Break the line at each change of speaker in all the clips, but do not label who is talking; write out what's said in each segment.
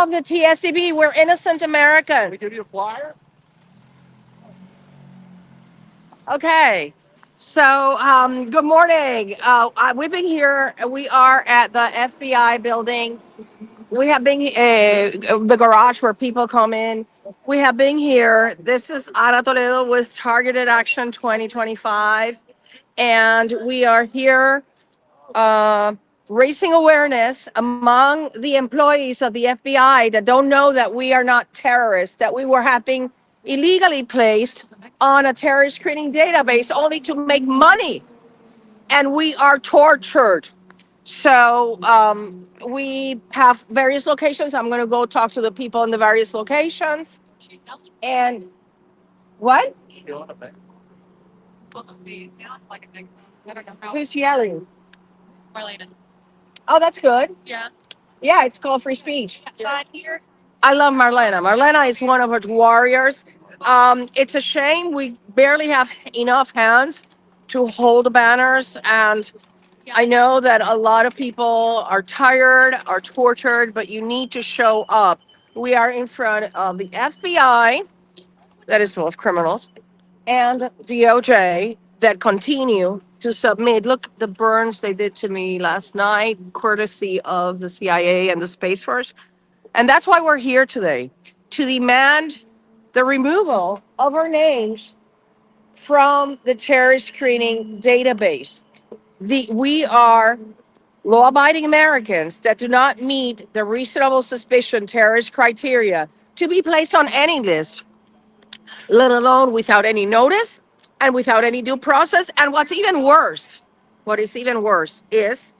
of the TSCB. We're innocent Americans.
We give you a flyer.
Okay. So, good morning. We've been here. We are at the FBI building. We have been the garage where people come in. We have been here. This is Ana Toledo with Targeted Action 2025, and we are here uh, raising awareness among the employees of the FBI that don't know that we are not terrorists, that we were having illegally placed on a terrorist screening database only to make money, and we are tortured. So we have various locations. I'm going to go talk to the people in the various locations. And what? Who's yelling? Oh, that's good. Yeah, it's called free speech. I love Marlena. Marlena is one of our warriors. It's a shame we barely have enough hands to hold the banners. And I know that a lot of people are tired, are tortured, but you need to show up. We are in front of the FBI, that is full of criminals, and DOJ that continue to submit. Look, the burns they did to me last night, courtesy of the CIA and the Space Force. And that's why we're here today, to demand the removal of our names from the terrorist screening database. We are law-abiding Americans that do not meet the reasonable suspicion terrorist criteria to be placed on any list, let alone without any notice and without any due process. And what is even worse is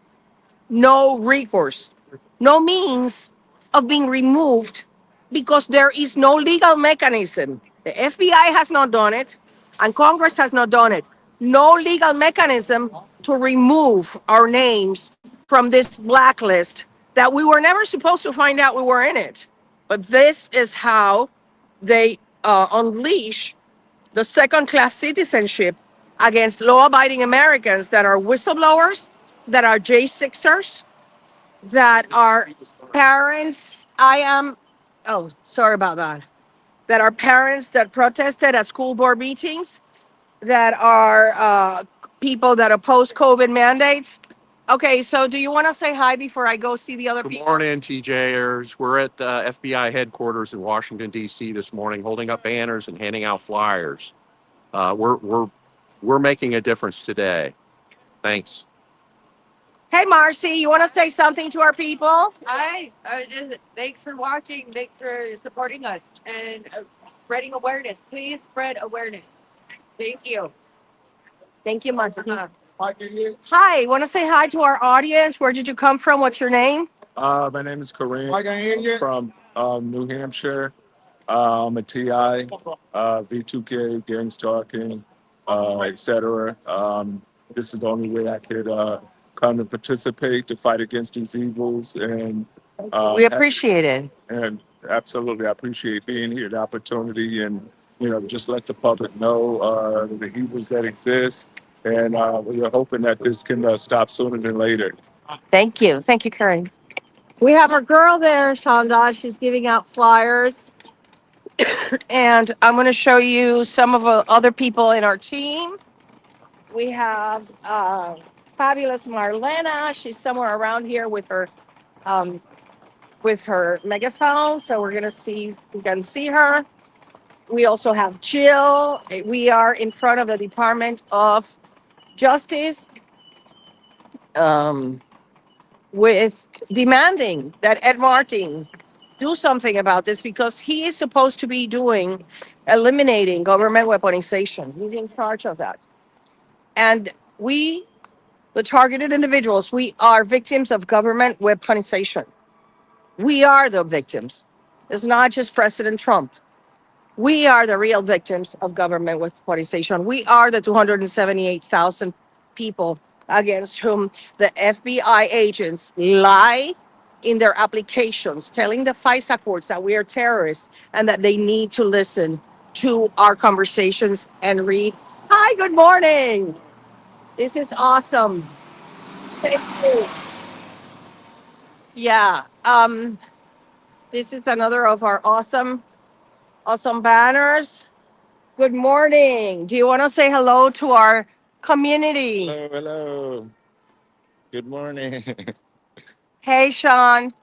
no recourse, no means of being removed because there is no legal mechanism. The FBI has not done it, and Congress has not done it. No legal mechanism to remove our names from this blacklist that we were never supposed to find out we were in it. But this is how they unleash the second class citizenship against law abiding Americans that are whistleblowers, that are J6ers, that are parents. Oh, sorry about that. That are parents that protested at school board meetings, that are people that oppose COVID mandates. Okay, so do you want to say hi before I go see the other
Good
people?
morning, TJers. We're at FBI headquarters in Washington, D.C. this morning, holding up banners and handing out flyers. We're making a difference today. Thanks.
Hey, Marcy, you want to say something to our people?
Hi, thanks for watching. Thanks for supporting us and spreading awareness. Please spread awareness. Thank you.
Thank you, Marcy. Hi, want to say hi to our audience? Where did you come from? What's your name?
My name is Kareem from New Hampshire. I'm a TI, V2K, gang stalking, etc. This is the only way I could come and participate to fight against these evils. And
We appreciate it.
and absolutely, I appreciate being here, the opportunity, and just let the public know the evils that exist. And we're hoping that this can stop sooner than later.
Thank you. Thank you, Karen. We have our girl there, Shonda. She's giving out flyers. And I'm going to show you some of the other people in our team. We have fabulous Marlena. She's somewhere around here um, with her megaphone. So we're going to see if we can see her. We also have Jill. We are in front of the Department of Justice with demanding that Ed Martin do something about this because he is supposed to be eliminating government weaponization. He's in charge of that. And we, the targeted individuals, we are victims of government weaponization. We are the victims. It's not just President Trump. We are the real victims of government weaponization. We are the 278,000 people against whom the FBI agents lie in their applications, telling the FISA courts that we are terrorists and that they need to listen to our conversations and read. Hi, good morning. This is awesome. Thank you. Yeah. This is another of our awesome banners. Good morning. Do you want to say hello to our community?
Hello, hello. Good morning.
Hey, Sean.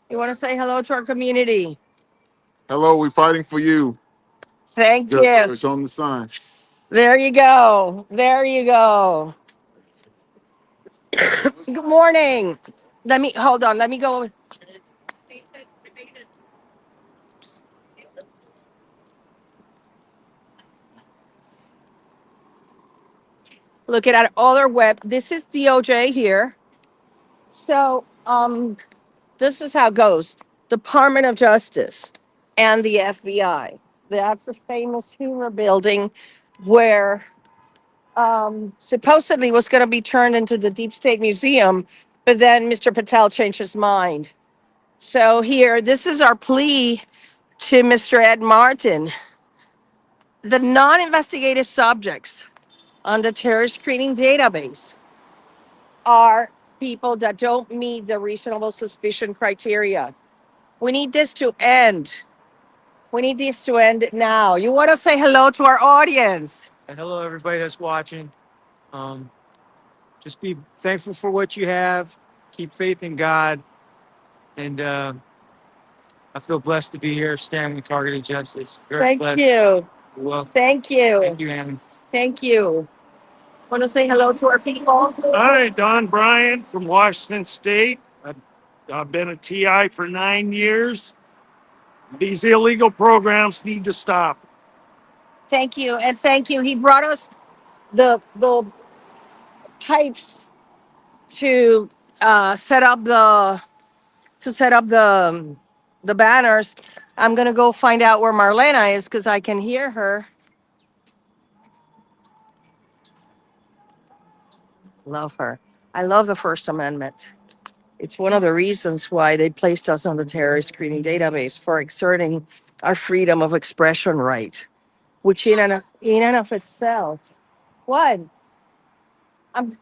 You want to say hello to our community?
Hello, we're fighting for you.
Thank
Yes,
you.
sir. It's on the sign.
There you go. There you go. Good morning. Let me hold on. Let me go. Look at our other web. This is DOJ here. So, this is how it goes. Department of Justice and the FBI. That's the famous Hoover building where supposedly was going to be turned into the Deep State Museum, but then Mr. Patel changed his mind. So here, this is our plea to Mr. Ed Martin. The non-investigative subjects on the terror screening database are people that don't meet the reasonable suspicion criteria. We need this to end. We need this to end now. You want to say hello to our audience?
And hello, everybody that's watching. Um, just be thankful for what you have. Keep faith in God. And I feel blessed to be here standing with Targeted Justice. Very
Thank
blessed.
you.
Well,
Thank you.
thank you, Annie.
Thank you. Want to say hello to our people?
Hi, Don Bryant from Washington State. I've been a TI for 9 years. These illegal programs need to stop.
Thank you. And thank you. He brought us the pipes to set up the banners. I'm gonna go find out where Marlena is because I can hear her. Love her. I love the First Amendment. It's one of the reasons why they placed us on the terror screening database for exerting our freedom of expression right, which in and of itself, what? Um,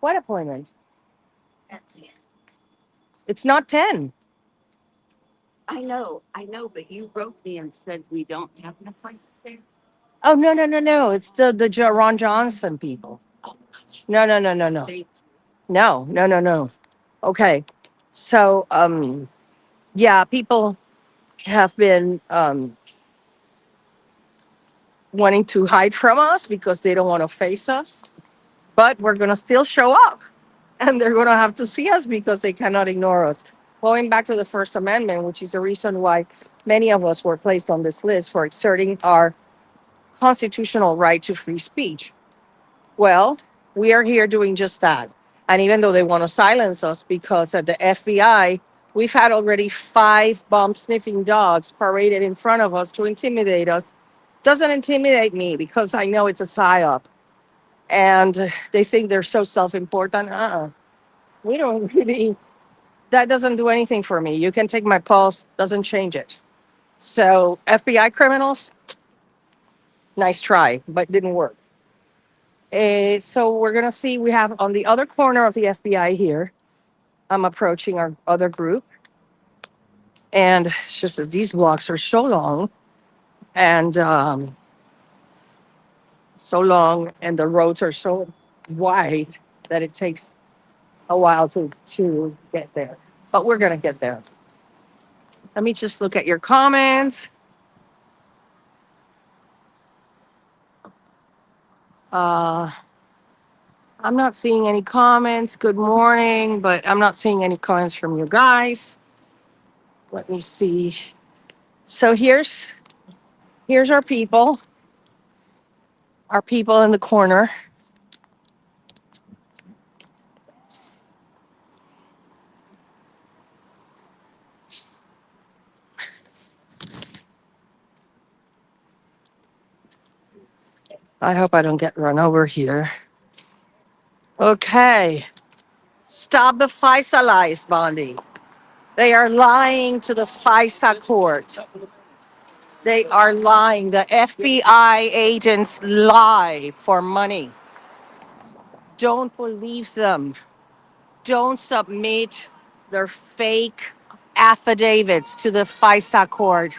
what appointment? It's not 10.
I know, but you wrote me and said we don't have an appointment there.
Oh, no. It's the Ron Johnson people. No.
They,
No. Okay. So, yeah, people have been wanting to hide from us because they don't want to face us, but we're going to still show up and they're going to have to see us because they cannot ignore us. Going back to the First Amendment, which is the reason why many of us were placed on this list for exerting our constitutional right to free speech. Well, we are here doing just that. And even though they want to silence us because at the FBI, we've had already 5 bomb sniffing dogs paraded in front of us to intimidate us. Doesn't intimidate me because I know it's a psyop. And they think they're so self important. We don't really, that doesn't do anything for me. You can take my pulse, doesn't change it. So, FBI criminals, nice try, but didn't work. So we're gonna see. We have on the other corner of the FBI here. I'm approaching our other group, and it's just that these blocks are so long and and the roads are so wide that it takes a while to get there. But we're gonna get there. Let me just look at your comments. Uh, I'm not seeing any comments. Good morning, but I'm not seeing any comments from you guys. Let me see. So here's our people in the corner. I hope I don't get run over here. Okay. Stop the FISA lies, Bondi. They are lying to the FISA court. They are lying. The FBI agents lie for money. Don't believe them. Don't submit their fake affidavits to the FISA court.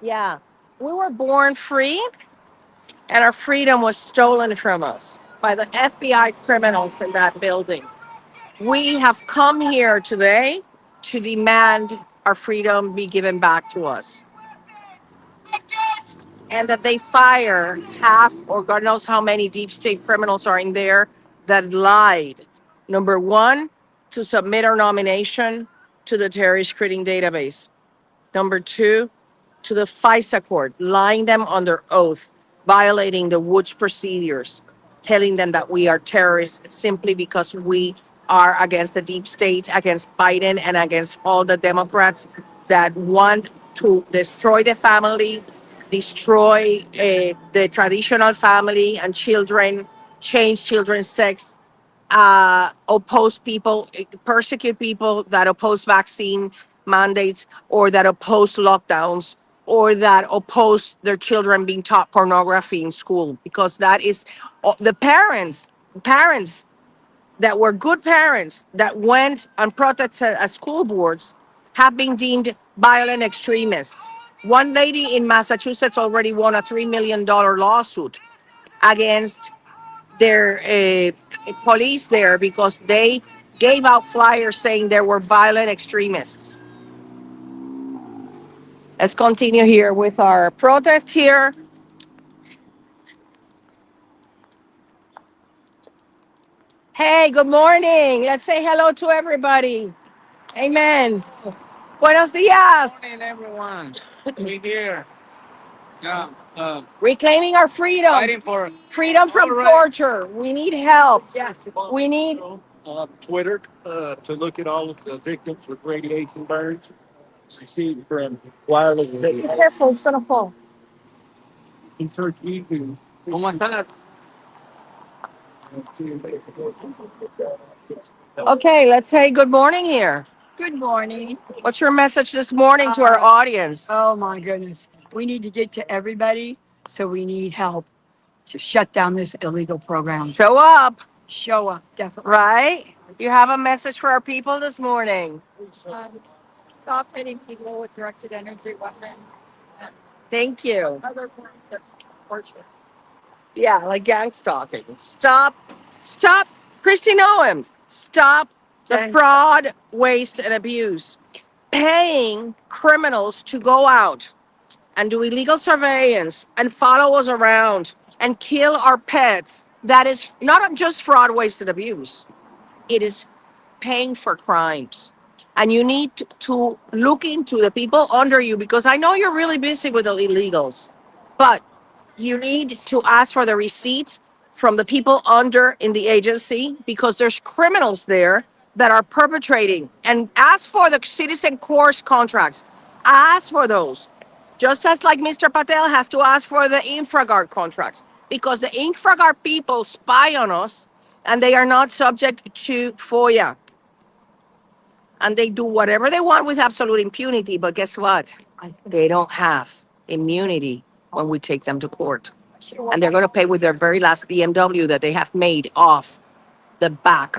Yeah. We were born free, and our freedom was stolen from us by the FBI criminals in that building. We have come here today to demand our freedom be given back to us, and that they fire half or God knows how many deep state criminals are in there that lied. Number one, to submit our nomination to the terrorist screening database. Number two, to the FISA court, lying them under oath, violating the Woods procedures, telling them that we are terrorists simply because we are against the deep state, against Biden, and against all the Democrats that want to destroy the family, destroy the traditional family and children, change children's sex, oppose people, persecute people that oppose vaccine mandates or that oppose lockdowns or that oppose their children being taught pornography in school, because that is the parents that were good parents that went and protested at school boards have been deemed violent extremists. One lady in Massachusetts already won a $3 million lawsuit against their police there because they gave out flyers saying there were violent extremists. Let's continue here with our protest here. Hey, good morning. Let's say hello to everybody. Amen. Buenos dias.
Morning, everyone. We here. Yeah.
Reclaiming our freedom.
Fighting for
Freedom from
all rights.
torture. We need help. Yes. We need.
On Twitter to look at all of the victims with radiation burns received from wireless
Be careful, it's gonna fall.
¿Cómo están?
Okay, let's say good morning here.
Good morning.
What's your message this morning to our audience?
Oh my goodness. We need to get to everybody, so we need help to shut down this illegal program.
Show up,
Show up, definitely.
right? You have a message for our people this morning.
Stop hitting people with directed energy weapons and
Thank you.
other forms of torture.
Yeah, like gang stalking. Stop, Christy Noem. Stop the
Thanks.
fraud, waste, and abuse. Paying criminals to go out and do illegal surveillance and follow us around and kill our pets. That is not just fraud, waste, and abuse. It is paying for crimes. And you need to look into the people under you, because I know you're really busy with the illegals, but you need to ask for the receipts from the people under in the agency, because there's criminals there that are perpetrating. And ask for the citizen course contracts. Ask for those. Just as like Mr. Patel has to ask for the infraguard contracts because the infraguard people spy on us and they are not subject to FOIA. And they do whatever they want with absolute impunity. But guess what? They don't have immunity when we take them to court. And they're going to pay with their very last BMW that they have made off the back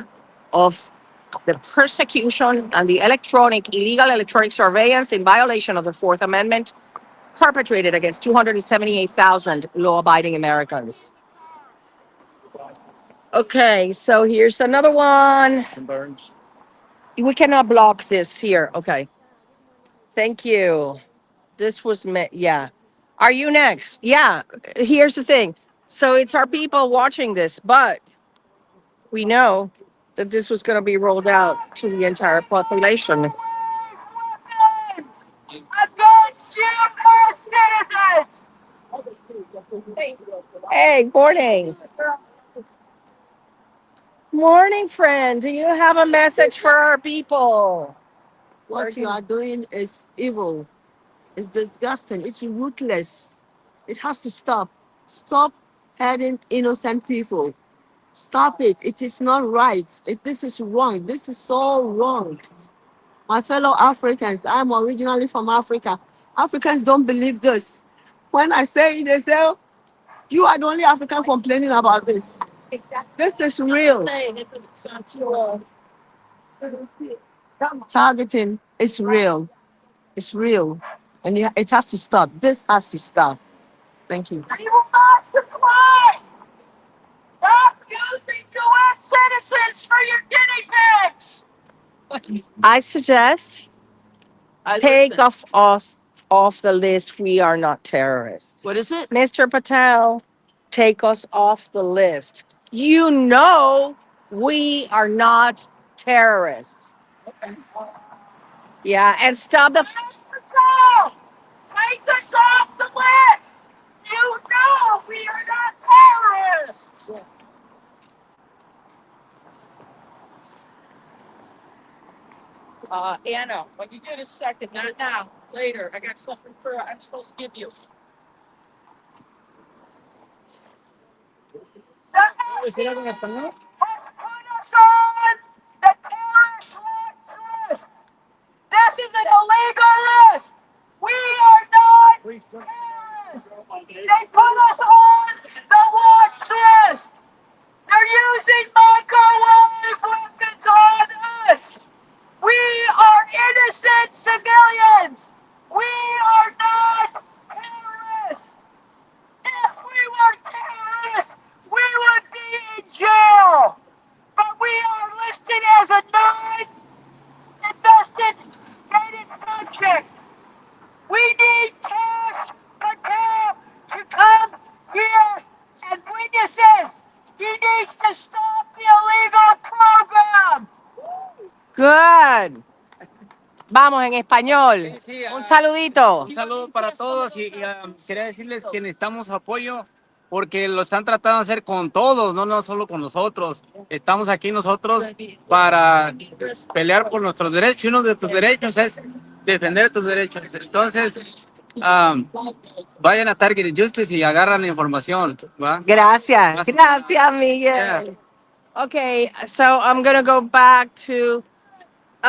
of the persecution and the illegal electronic surveillance in violation of the Fourth Amendment perpetrated against 278,000 law-abiding Americans. Okay, so here's another one. We cannot block this here. Okay, thank you. This was me. Yeah. Are you next? Yeah. Here's the thing. So it's our people watching this, but we know that this was going to be rolled out to the entire population. Against you, citizens! Hey, morning. Morning, friend. Do you have a message for our people?
What you are doing is evil. It's disgusting. It's ruthless. It has to stop. Stop hurting innocent people. Stop it. It is not right. This is wrong. This is so wrong. My fellow Africans, I'm originally from Africa. Africans don't believe this. When I say it, they say, "Oh, you are the only African complaining about this." This is real. Targeting is real. It's real. And it has to stop. This has to stop. Thank you. You must comply! Stop using U.S. citizens for your guinea pigs! I suggest take off the list. We are not terrorists.
What is it?
Mr. Patel, take us off the list. You know we are not terrorists. Yeah, and stop the. Mr. Patel, take us off the list. You know we are not terrorists. Anna, when you get a second, not now, later, I got something I'm supposed to give you. ¿Es era en español? Put us on the terrorist watch list. This is an illegal list. We are not terrorists. They put us on the watch list. They're using microwave weapons on us. We are innocent civilians. We are not terrorists. If we were terrorists, we would be in jail. But we are listed as a non-investigated subject. We need Cash Patel to come here and witnesses. He needs to stop the illegal program. Good. Vamos en español. Un saludito.
Un saludo para todos y quería decirles que necesitamos apoyo porque lo están tratando de hacer con todos, no solo con nosotros. Estamos aquí nosotros para pelear por nuestros derechos y uno de tus derechos es defender tus derechos. Entonces, vayan a Target Justice y agarran la información. ¿Va?
Gracias. Gracias, Miguel.
Yeah.
Okay, so I'm going to go back to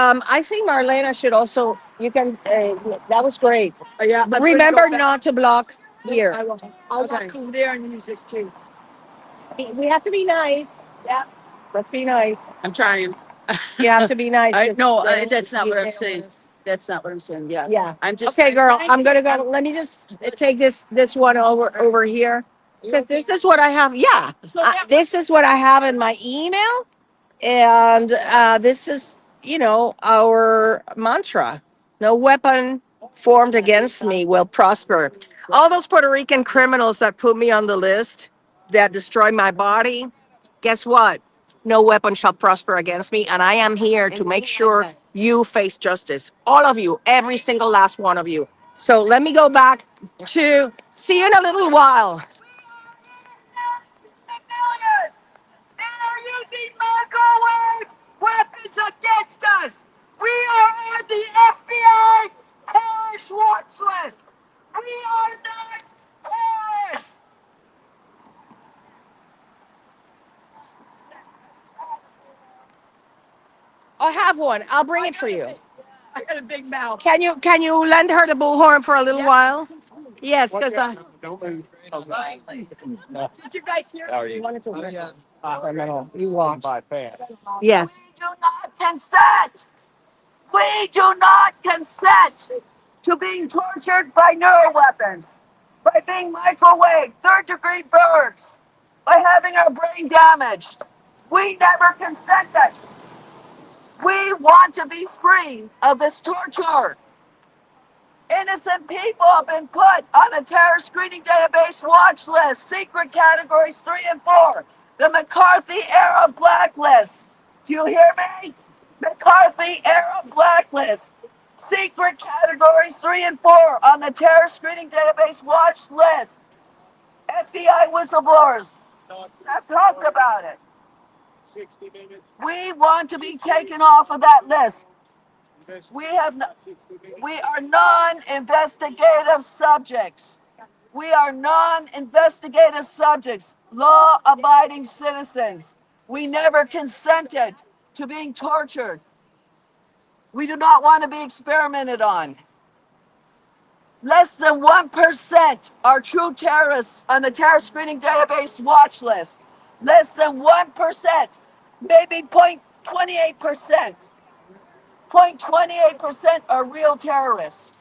I think Marlena should also. You can. That was great.
Yeah, but
Remember not to block here.
I will. I'll walk over there and use this too.
We have to be nice.
Yeah.
Let's be nice.
I'm trying.
You have to be nice. Just
That's not
you
what I'm
can't
saying.
let us-
That's not what I'm saying. Yeah.
Yeah.
I'm just
Okay, girl. I'm gonna go. Let me just take this one over here because this is what I have. Yeah. This is what I have in my email, and this is our mantra: no weapon formed against me will prosper. All those Puerto Rican criminals that put me on the list that destroy my body, guess what? No weapon shall prosper against me, and I am here to make sure you face justice. All of you, every single last one of you. So let me go back to see you in a little while. Civilians that are using microwave weapons against us. We are on the FBI terrorist watch list. We are not terrorists. I have one. I'll bring it for you.
I got a big mouth.
Can you lend her the bullhorn for a little while? Yes, because
Did you guys hear?
you watch. Yes. We do not consent. We do not consent to being tortured by neuroweapons, by being microwaved, third-degree burns, by having our brain damaged. We never consented. We want to be free of this torture. Innocent people have been put on the terror screening database watch list, secret categories 3 and 4, the McCarthy era blacklist. Do you hear me? McCarthy era blacklist, secret categories 3 and 4 on the terror screening database watch list. FBI whistleblowers have talked about it. We want to be taken off of that list. We are non-investigative subjects. We are non-investigative subjects, law-abiding citizens. We never consented to being tortured. We do not want to be experimented on. Less than 1% are true terrorists on the terror screening database watch list. Less than 1%, maybe 0.28%. 0.28% are real terrorists.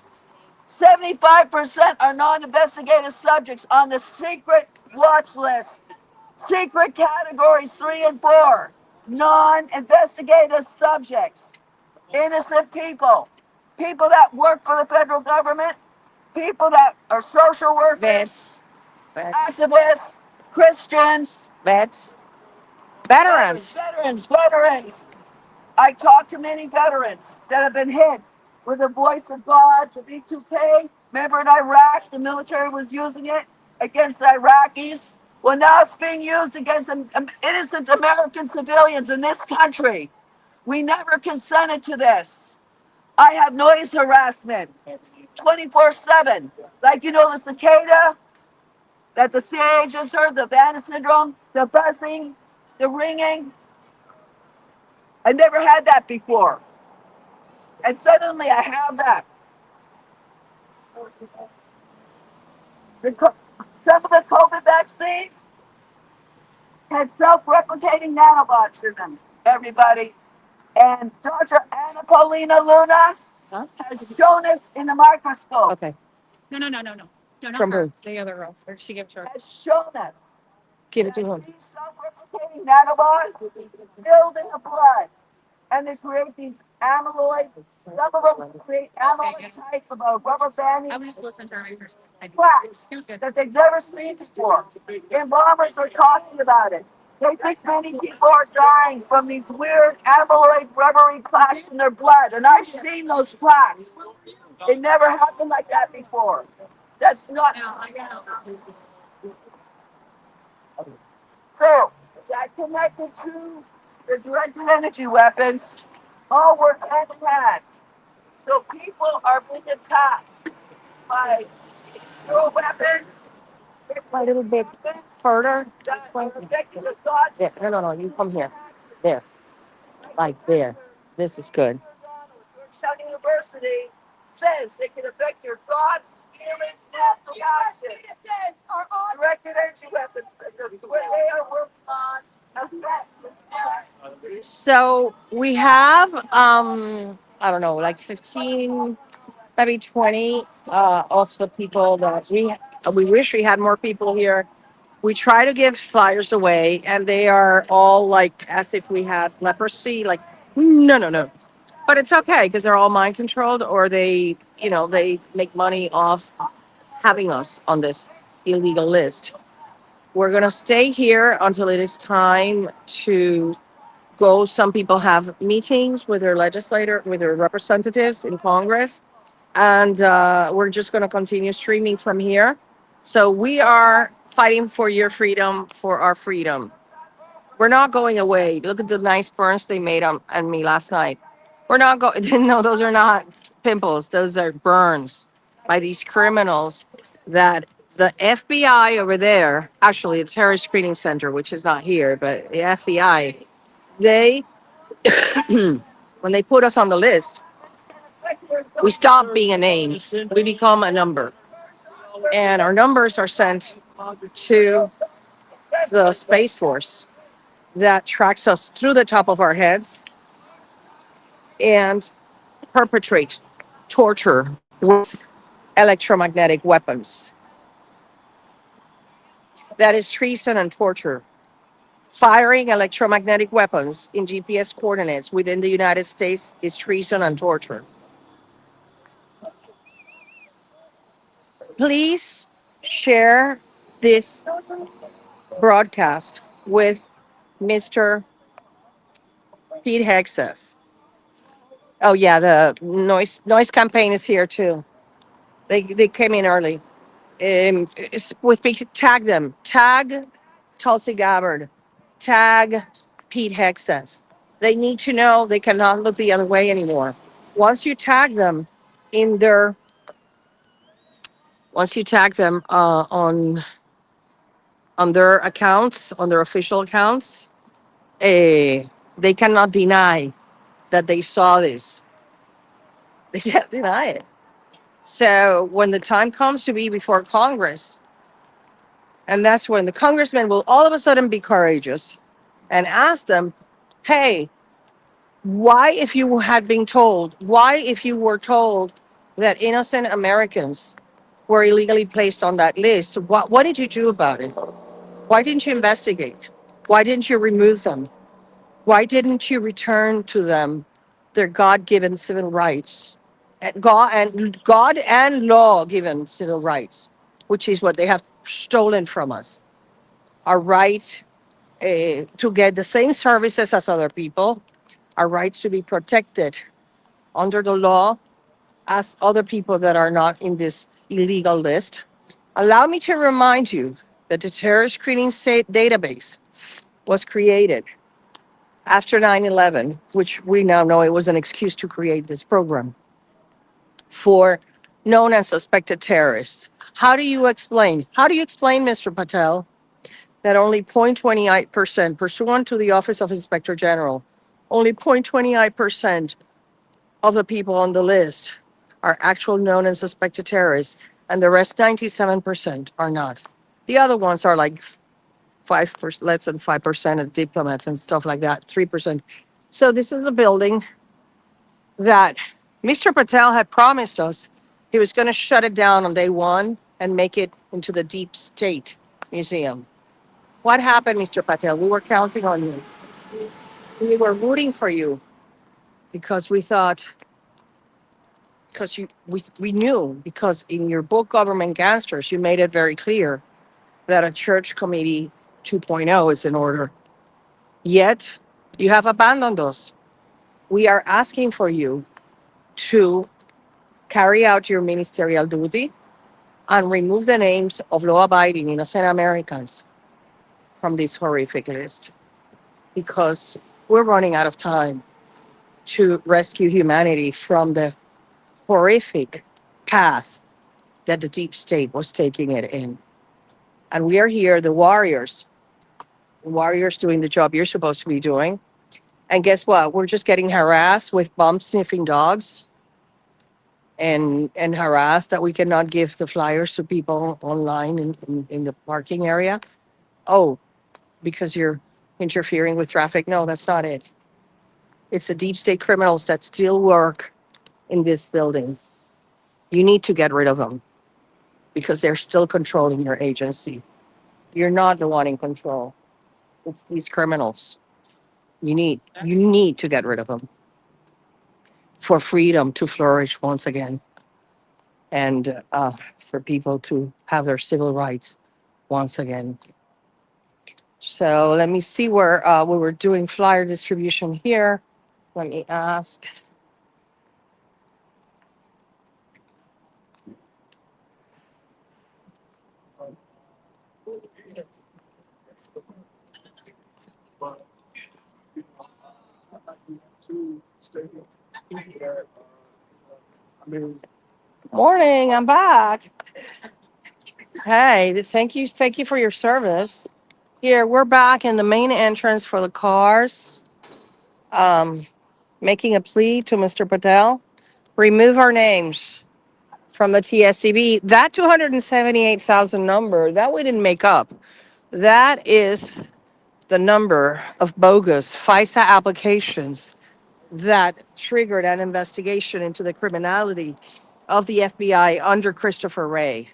75% are non-investigative subjects on the secret watch list. Secret categories 3 and 4. Non-investigative subjects. Innocent people. People that work for the federal government. People that are social workers. Activists. Christians. Veterans. I talked to many veterans that have been hit with the voice of God, the B2K. Remember in Iraq, the military was using it against the Iraqis. Well, now it's being used against innocent American civilians in this country. We never consented to this. I have noise harassment 24/7. Like, the cicada that the CIA agents heard, the Banner syndrome, the buzzing, the ringing. I never had that before. And suddenly I have that. Some of the COVID vaccines had self-replicating nanobots in them, everybody. And Dr. Anna Paulina Luna has shown us in the microscope. Okay.
No. No, not
From
her.
who?
The other girl. Or she gave to her.
Has shown us
Give it to him.
these self-replicating nanobots build in the blood. And they create these amyloid, some of them create amyloid types of rubber banding
I was just listening to her.
plaques
It was good.
that they've never seen before. Embalmers are talking about it. They think many people are dying from these weird amyloid rubbery plaques in their blood. And I've seen those plaques. It never happened like that before. That's not. So, that connected to the directed energy weapons all work hand in hand. So people are being attacked by neural weapons. A little bit further. This way. Yeah, no. You come here. There. Like there. This is good. Georgetown University says it can affect your thoughts, feelings, and reactions. Directed energy weapons. That's what they are working on. So we have I don't know, like 15, maybe 20 of the people that we wish we had more people here. We try to give flyers away and they are all like as if we had leprosy, like no. But it's okay because they're all mind controlled or they make money off having us on this illegal list. We're gonna stay here until it is time to go. Some people have meetings with with their representatives in Congress, and we're just going to continue streaming from here. So we are fighting for your freedom, for our freedom. We're not going away. Look at the nice burns they made on me last night. We're not going. No, those are not pimples. Those are burns. by these criminals that the FBI over there, actually the terrorist screening center, which is not here, but the FBI, they, when they put us on the list, we stop being a name. We become a number. And our numbers are sent to the Space Force that tracks us through the top of our heads and perpetrate torture with electromagnetic weapons. That is treason and torture. Firing electromagnetic weapons in GPS coordinates within the United States is treason and torture. Please share this broadcast with Mr. Pete Hegseth. Oh yeah, the noise campaign is here too. They came in early. With me, tag them. Tag Tulsi Gabbard. Tag Pete Hegseth. They need to know they cannot look the other way anymore. Once you tag them in their, once you tag them on their accounts, on their official accounts, they cannot deny that they saw this. They can't deny it. So when the time comes to be before Congress, and that's when the congressman will all of a sudden be courageous and ask them, hey, why, if you had been told, why, if you were told that innocent Americans were illegally placed on that list, what did you do about it? Why didn't you investigate? Why didn't you remove them? Why didn't you return to them their God-given civil rights? God and law-given civil rights, which is what they have stolen from us. Our right to get the same services as other people, our rights to be protected under the law as other people that are not in this illegal list. Allow me to remind you that the terrorist screening database was created after 9/11, which we now know it was an excuse to create this program for known and suspected terrorists. How do you explain? How do you explain, Mr. Patel, that only 0.28%, pursuant to the Office of Inspector General, only 0.28% of the people on the list are actual known and suspected terrorists, and the rest 97% are not? The other ones are like 5%, less than 5% of diplomats and stuff like that, 3%. So this is a building that Mr. Patel had promised us he was going to shut it down on day one and make it into the Deep State Museum. What happened, Mr. Patel? We were counting on you. We were rooting for you because we thought, because we knew, because in your book, Government Gangsters, you made it very clear that a church committee 2.0 is in order. Yet, you have abandoned us. We are asking for you to carry out your ministerial duty and remove the names of law-abiding innocent Americans from this horrific list, because we're running out of time to rescue humanity from the horrific path that the deep state was taking it in. And we are here, the warriors doing the job you're supposed to be doing. And guess what? We're just getting harassed with bomb sniffing dogs and harassed that we cannot give the flyers to people online in the parking area. Oh, because you're interfering with traffic. No, that's not it. It's the deep state criminals that still work in this building. You need to get rid of them because they're still controlling your agency. You're not the one in control. It's these criminals. You need to get rid of them for freedom to flourish once again, and for people to have their civil rights once again. So let me see where we were doing flyer distribution here. Let me ask. Morning, I'm back. Hey, thank you for your service. Here, we're back in the main entrance for the cars. Um, Making a plea to Mr. Patel. Remove our names from the TSCB. That 278,000 number, that we didn't make up. That is the number of bogus FISA applications that triggered an investigation into the criminality of the FBI under Christopher Wray.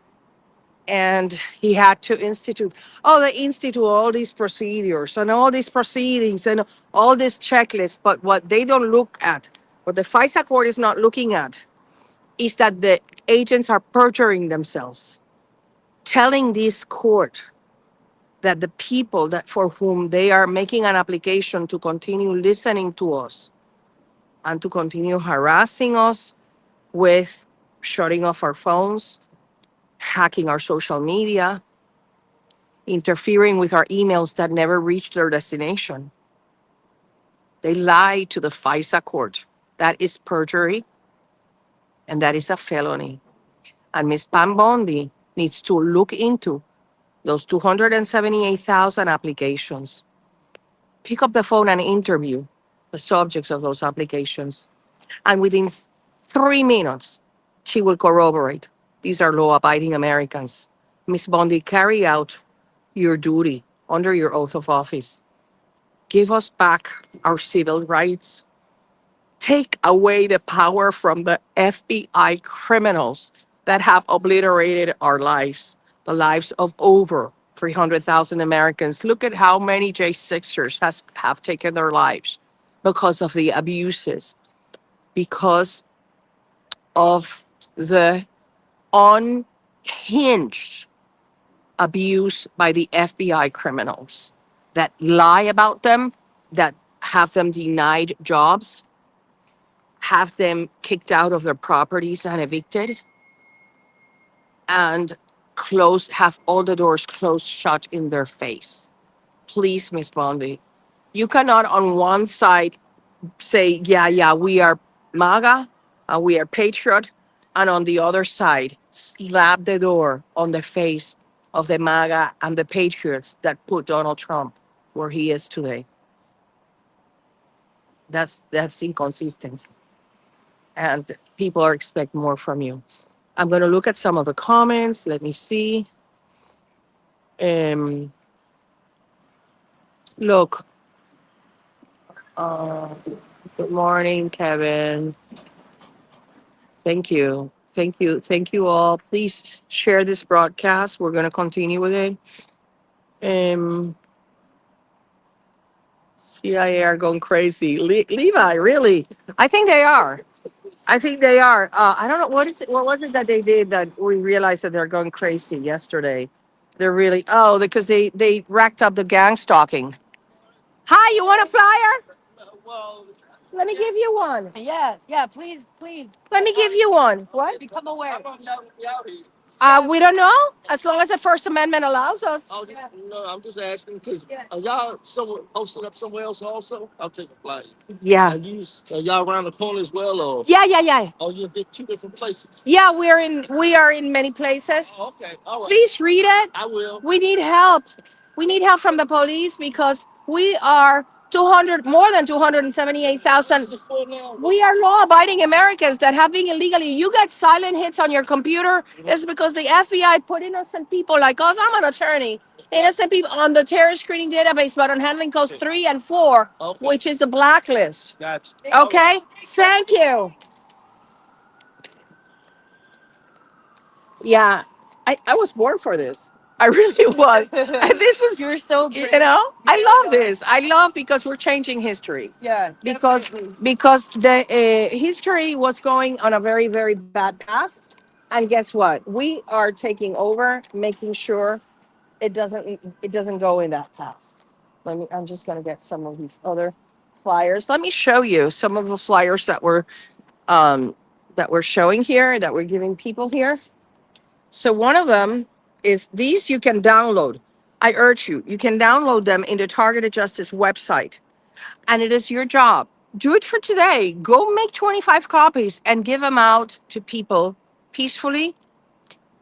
And he had to they institute all these procedures and all these proceedings and all these checklists. But what they don't look at, what the FISA court is not looking at, is that the agents are perjuring themselves, telling this court that the people that for whom they are making an application to continue listening to us and to continue harassing us with shutting off our phones, hacking our social media, interfering with our emails that never reach their destination. They lie to the FISA court. That is perjury and that is a felony. And Ms. Pam Bondi needs to look into those 278,000 applications. Pick up the phone and interview the subjects of those applications. And within 3 minutes, she will corroborate. These are law abiding Americans. Ms. Bondi, carry out your duty under your oath of office. Give us back our civil rights. Take away the power from the FBI criminals that have obliterated our lives, the lives of over 300,000 Americans. Look at how many J6ers have taken their lives because of the abuses, because of the unhinged abuse by the FBI criminals that lie about them, that have them denied jobs, have them kicked out of their properties and evicted, and have all the doors closed shut in their face. Please, Miss Bondi, you cannot on one side say, yeah, we are MAGA and we are patriot, and on the other side, slap the door on the face of the MAGA and the patriots that put Donald Trump where he is today. That's inconsistent. And people are expect more from you. I'm going to look at some of the comments. Let me see. Um, Look, uh, good morning, Kevin. Thank you. Thank you. Thank you all. Please share this broadcast. We're going to continue with it. Um, CIA are going crazy. Levi, really? I think they are. I think they are. I don't know what is it. What was it that they did that we realized that they're going crazy yesterday? They're really because they racked up the gang stalking. Hi, you want a flyer? Let me give you one. Yeah, please, please. Let me give you one. What? Become aware. We don't know. As long as the First Amendment allows us.
Oh, yeah. No, I'm just asking because are y'all somewhere posted up somewhere else also? I'll take a flight.
Yeah.
Are y'all around the corner as well, or?
Yeah.
Oh, you did two different places.
Yeah, we are in many places.
Oh, okay, all right.
Please read it.
I will.
We need help. We need help from the police because we are 200 more than 278,000.
What's this for now?
We are law-abiding Americans that have been illegally. You get silent hits on your computer. It's because the FBI put innocent people like us. I'm an attorney. Innocent people on the terror screening database, but on handling codes 3 and 4,
Okay.
which is the blacklist.
Gotcha.
Okay? Thank you. Yeah, I was born for this. I really was. And this is, you're so great. I love this. I love because we're changing history. Yeah. Because the history was going on a very, very bad path. And guess what? We are taking over, making sure it doesn't go in that path. I'm just gonna get some of these other flyers. Let me show you some of the flyers that we're showing here, that we're giving people here. So one of them is these you can download. I urge you, you can download them in the Targeted Justice website. And it is your job. Do it for today. Go make 25 copies and give them out to people peacefully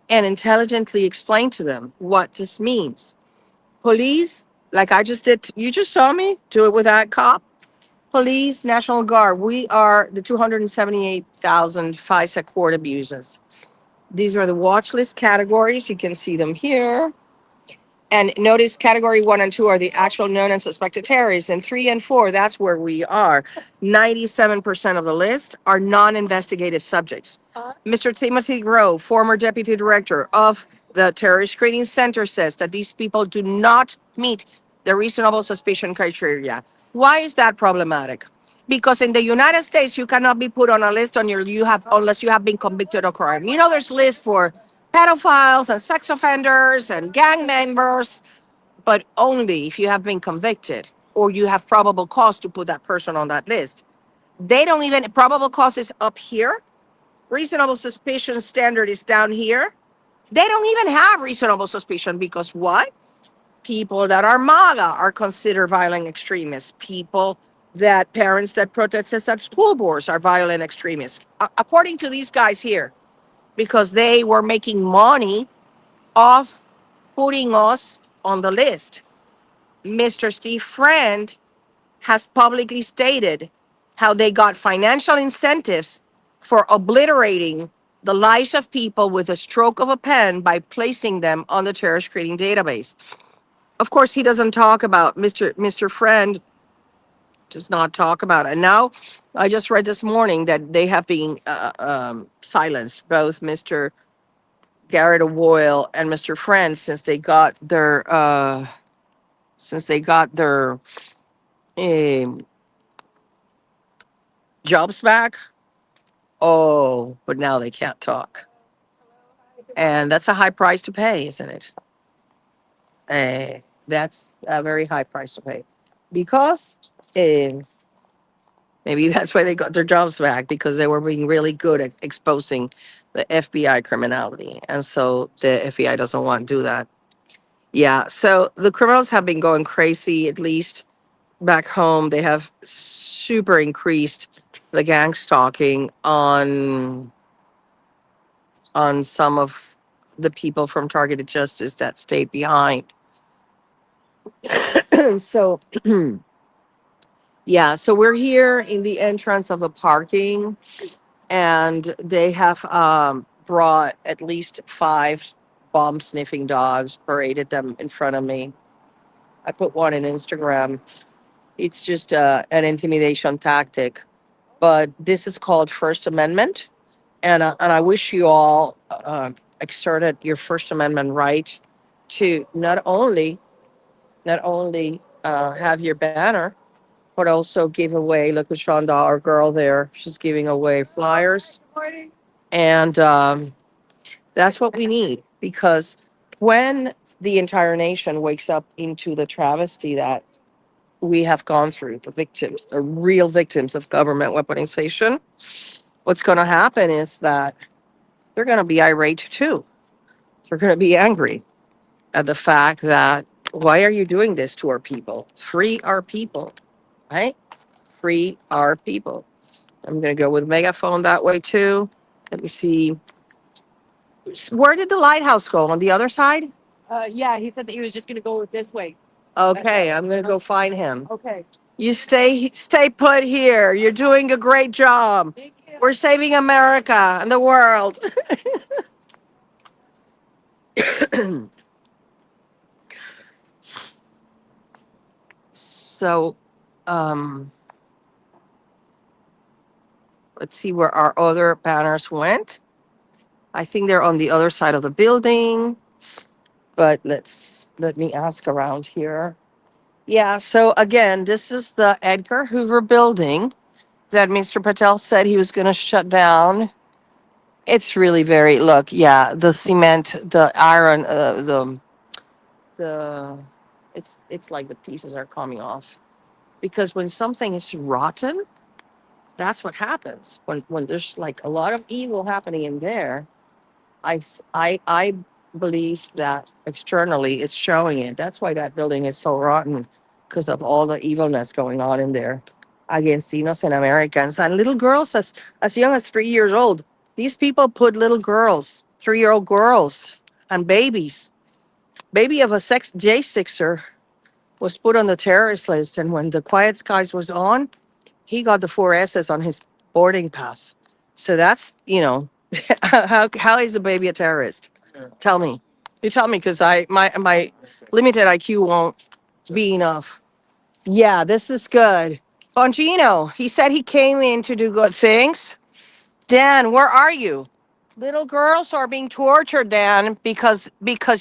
and intelligently explain to them what this means. Police, like I just did, you just saw me do it with that cop. Police, National Guard, we are the 278,000 FISA court abusers. These are the watch list categories. You can see them here. And notice category 1 and 2 are the actual known and suspected terrorists. And 3 and 4, that's where we are. 97% of the list are non investigative subjects. Mr. Timothy Grove, former deputy director of the Terrorist Screening Center, says that these people do not meet the reasonable suspicion criteria. Why is that problematic? Because in the United States, you cannot be put on a list on your you have unless you have been convicted of crime. You know, there's lists for pedophiles and sex offenders and gang members, but only if you have been convicted or you have probable cause to put that person on that list. They don't even probable cause is up here. Reasonable suspicion standard is down here. They don't even have reasonable suspicion because what? People that are MAGA are considered violent extremists. People that parents that protest at school boards are violent extremists. According to these guys here, because they were making money off putting us on the list. Mr. Steve Friend has publicly stated how they got financial incentives for obliterating the lives of people with a stroke of a pen by placing them on the terror screening database. Of course, he doesn't talk about Mr. Friend does not talk about it. And now, I just read this morning that they have been silenced, both Mr. Garrett O'Boyle and Mr. Friend, since they got their um, jobs back. Oh, but now they can't talk, and that's a high price to pay, isn't it? That's a very high price to pay, because uh, maybe that's why they got their jobs back, because they were being really good at exposing the FBI criminality, and so the FBI doesn't want to do that. Yeah, so the criminals have been going crazy. At least back home, they have super increased the gang stalking on some of the people from targeted justice that stayed behind. So yeah, so we're here in the entrance of the parking, and they have brought at least 5 bomb sniffing dogs, paraded them in front of me. I put one in Instagram. It's just an intimidation tactic, but this is called First Amendment, and I wish you all exerted your First Amendment right to not only have your banner, but also give away. Look at Shonda, our girl there. She's giving away flyers, and that's what we need, because when the entire nation wakes up into the travesty that we have gone through, the victims, the real victims of government weaponization, what's going to happen is that they're going to be irate too. They're going to be angry at the fact that, why are you doing this to our people? Free our people, right? Free our people. I'm going to go with megaphone that way too. Let me see. Where did the lighthouse go? On the other side?
Yeah, he said that he was just gonna go this way.
Okay, I'm going to go find him.
Okay.
You stay put here. You're doing a great job. We're saving America and the world. So, um, let's see where our other banners went. I think they're on the other side of the building, but let me ask around here. Yeah, so again, this is the Edgar Hoover building that Mr. Patel said he was going to shut down. It's really very, look, yeah, the cement, the iron, the it's like the pieces are coming off, because when something is rotten, that's what happens. When there's like a lot of evil happening in there, I believe that externally it's showing it. That's why that building is so rotten, because of all the evilness going on in there against innocent Americans and little girls as young as 3 years old. These people put little girls, 3-year-old girls, and babies. Baby of a sex J6er was put on the terrorist list, and when the Quiet Skies was on, he got the 4 S's on his boarding pass. So that's, how is a baby a terrorist? Tell me. You tell me, because my limited IQ won't be enough. Yeah, this is good. Bongino, he said he came in to do good things. Dan, where are you? Little girls are being tortured, Dan, because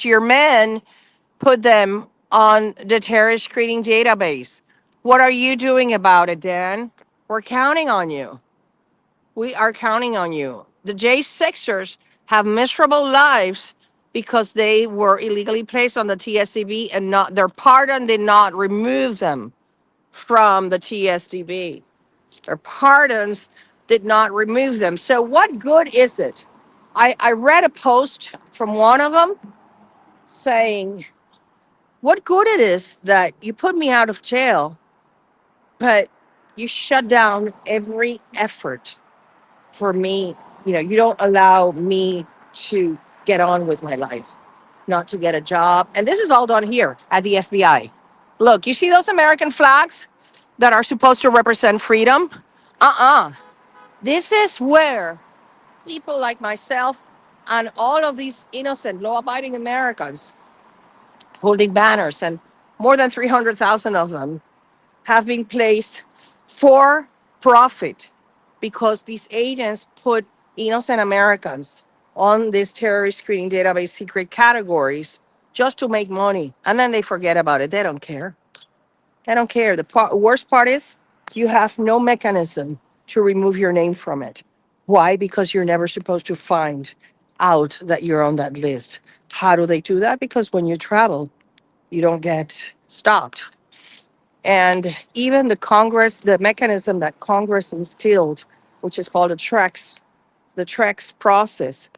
your men put them on the terrorist screening database. What are you doing about it, Dan? We're counting on you. We are counting on you. The J6ers have miserable lives because they were illegally placed on the TSDB, and not their pardon did not remove them from the TSDB. Their pardons did not remove them. So what good is it? I read a post from one of them saying, what good it is that you put me out of jail, but you shut down every effort for me. You don't allow me to get on with my life, not to get a job. And this is all done here at the FBI. Look, you see those American flags that are supposed to represent freedom? This is where people like myself and all of these innocent, law abiding Americans holding banners, and more than 300,000 of them have been placed for profit because these agents put innocent Americans on this terrorist screening database secret categories just to make money. And then they forget about it. They don't care. They don't care. The worst part is you have no mechanism to remove your name from it. Why? Because you're never supposed to find out that you're on that list. How do they do that? Because when you travel, you don't get stopped. And even the mechanism that Congress instilled, which is called the TREX process,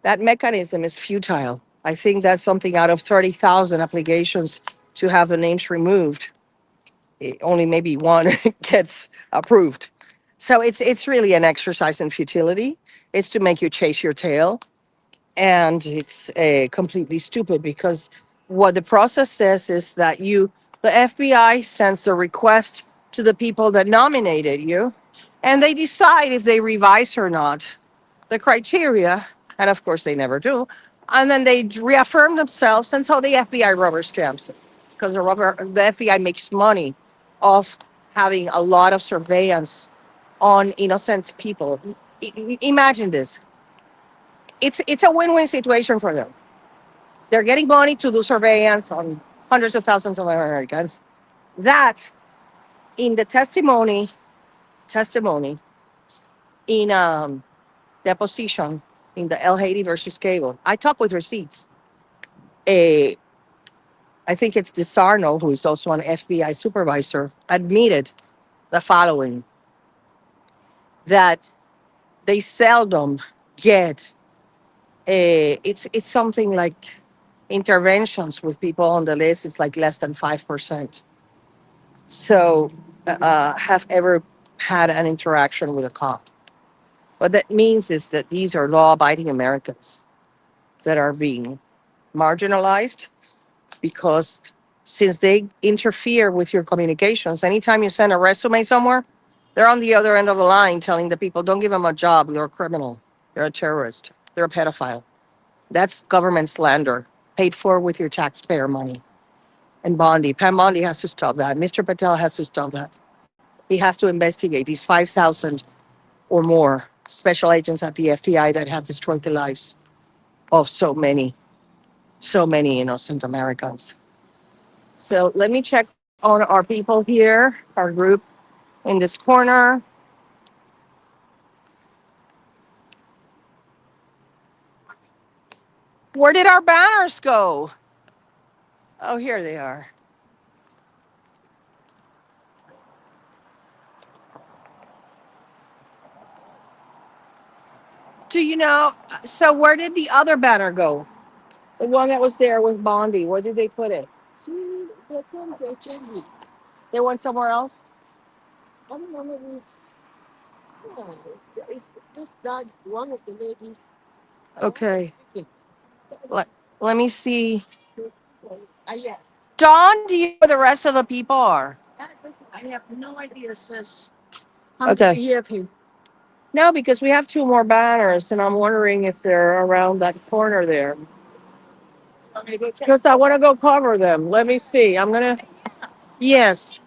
that mechanism is futile. I think that's something out of 30,000 applications to have the names removed. Only maybe one gets approved. So it's really an exercise in futility. It's to make you chase your tail, and it's completely stupid because what the process says is that the FBI sends the request to the people that nominated you, and they decide if they revise or not the criteria, and of course they never do, and then they reaffirm themselves, and so the FBI rubber stamps it because the FBI makes money off having a lot of surveillance on innocent people. Imagine this. It's a win-win situation for them. They're getting money to do surveillance on hundreds of thousands of Americans. That in the testimony in deposition in the El Haiti versus Cable, I talked with receipts. A I think it's DeSarno, who is also an FBI supervisor, admitted the following: that they seldom get it's something like interventions with people on the list is like less than 5%. So have ever had an interaction with a cop. What that means is that these are law-abiding Americans that are being marginalized because since they interfere with your communications, anytime you send a resume somewhere, they're on the other end of the line telling the people, don't give them a job. They're a criminal. They're a terrorist. They're a pedophile. That's government slander paid for with your taxpayer money. And Bondi, Pam Bondi has to stop that. Mr. Patel has to stop that. He has to investigate these 5,000 or more special agents at the FBI that have destroyed the lives of so many innocent Americans. So let me check on our people here, our group in this corner. Where did our banners go? Oh, here they are. Do you know? So where did the other banner go? The one that was there with Bondi. Where did they put it? They went somewhere else?
Yeah, it's just that one of the ladies.
Okay. Let, let me see.
Yeah.
Dawn, do you know where the rest of the people are?
I have no idea, sis.
Okay.
You have him.
No, because we have two more banners, and I'm wondering if they're around that corner there.
I'm gonna go check.
Because I want to go cover them. Let me see. I'm gonna. Yes,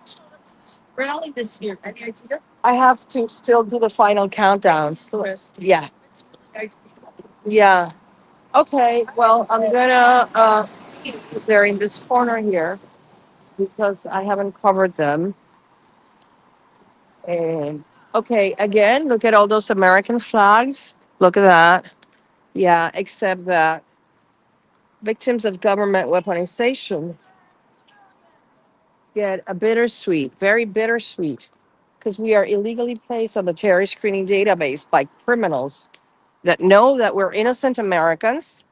Rally this year. Any idea?
I have to still do the final countdown. So, yeah,
It's really nice.
yeah. Okay. Well, I'm gonna see if they're in this corner here because I haven't covered them. And okay, again, look at all those American flags. Look at that. Yeah, except that victims of government weaponization get a bittersweet, very bittersweet, because we are illegally placed on the terror screening database by criminals that know that we're innocent Americans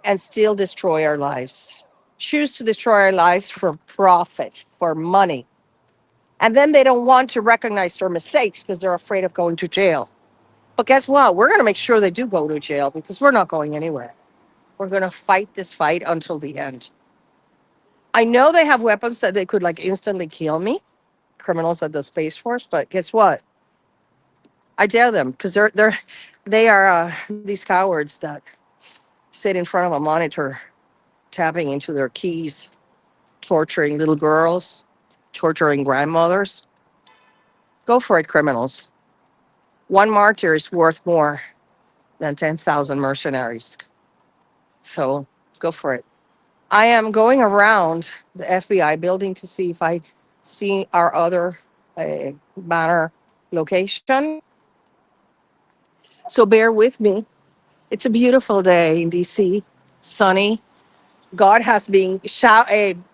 and still destroy our lives, choose to destroy our lives for profit, for money. And then they don't want to recognize their mistakes because they're afraid of going to jail. But guess what? We're going to make sure they do go to jail because we're not going anywhere. We're going to fight this fight until the end. I know they have weapons that they could like instantly kill me, criminals at the Space Force, but guess what? I dare them because they are these cowards that sit in front of a monitor, tapping into their keys, torturing little girls, torturing grandmothers. Go for it, criminals. One martyr is worth more than 10,000 mercenaries. So go for it. I am going around the FBI building to see if I see our other banner location. So bear with me. It's a beautiful day in DC, sunny. God has been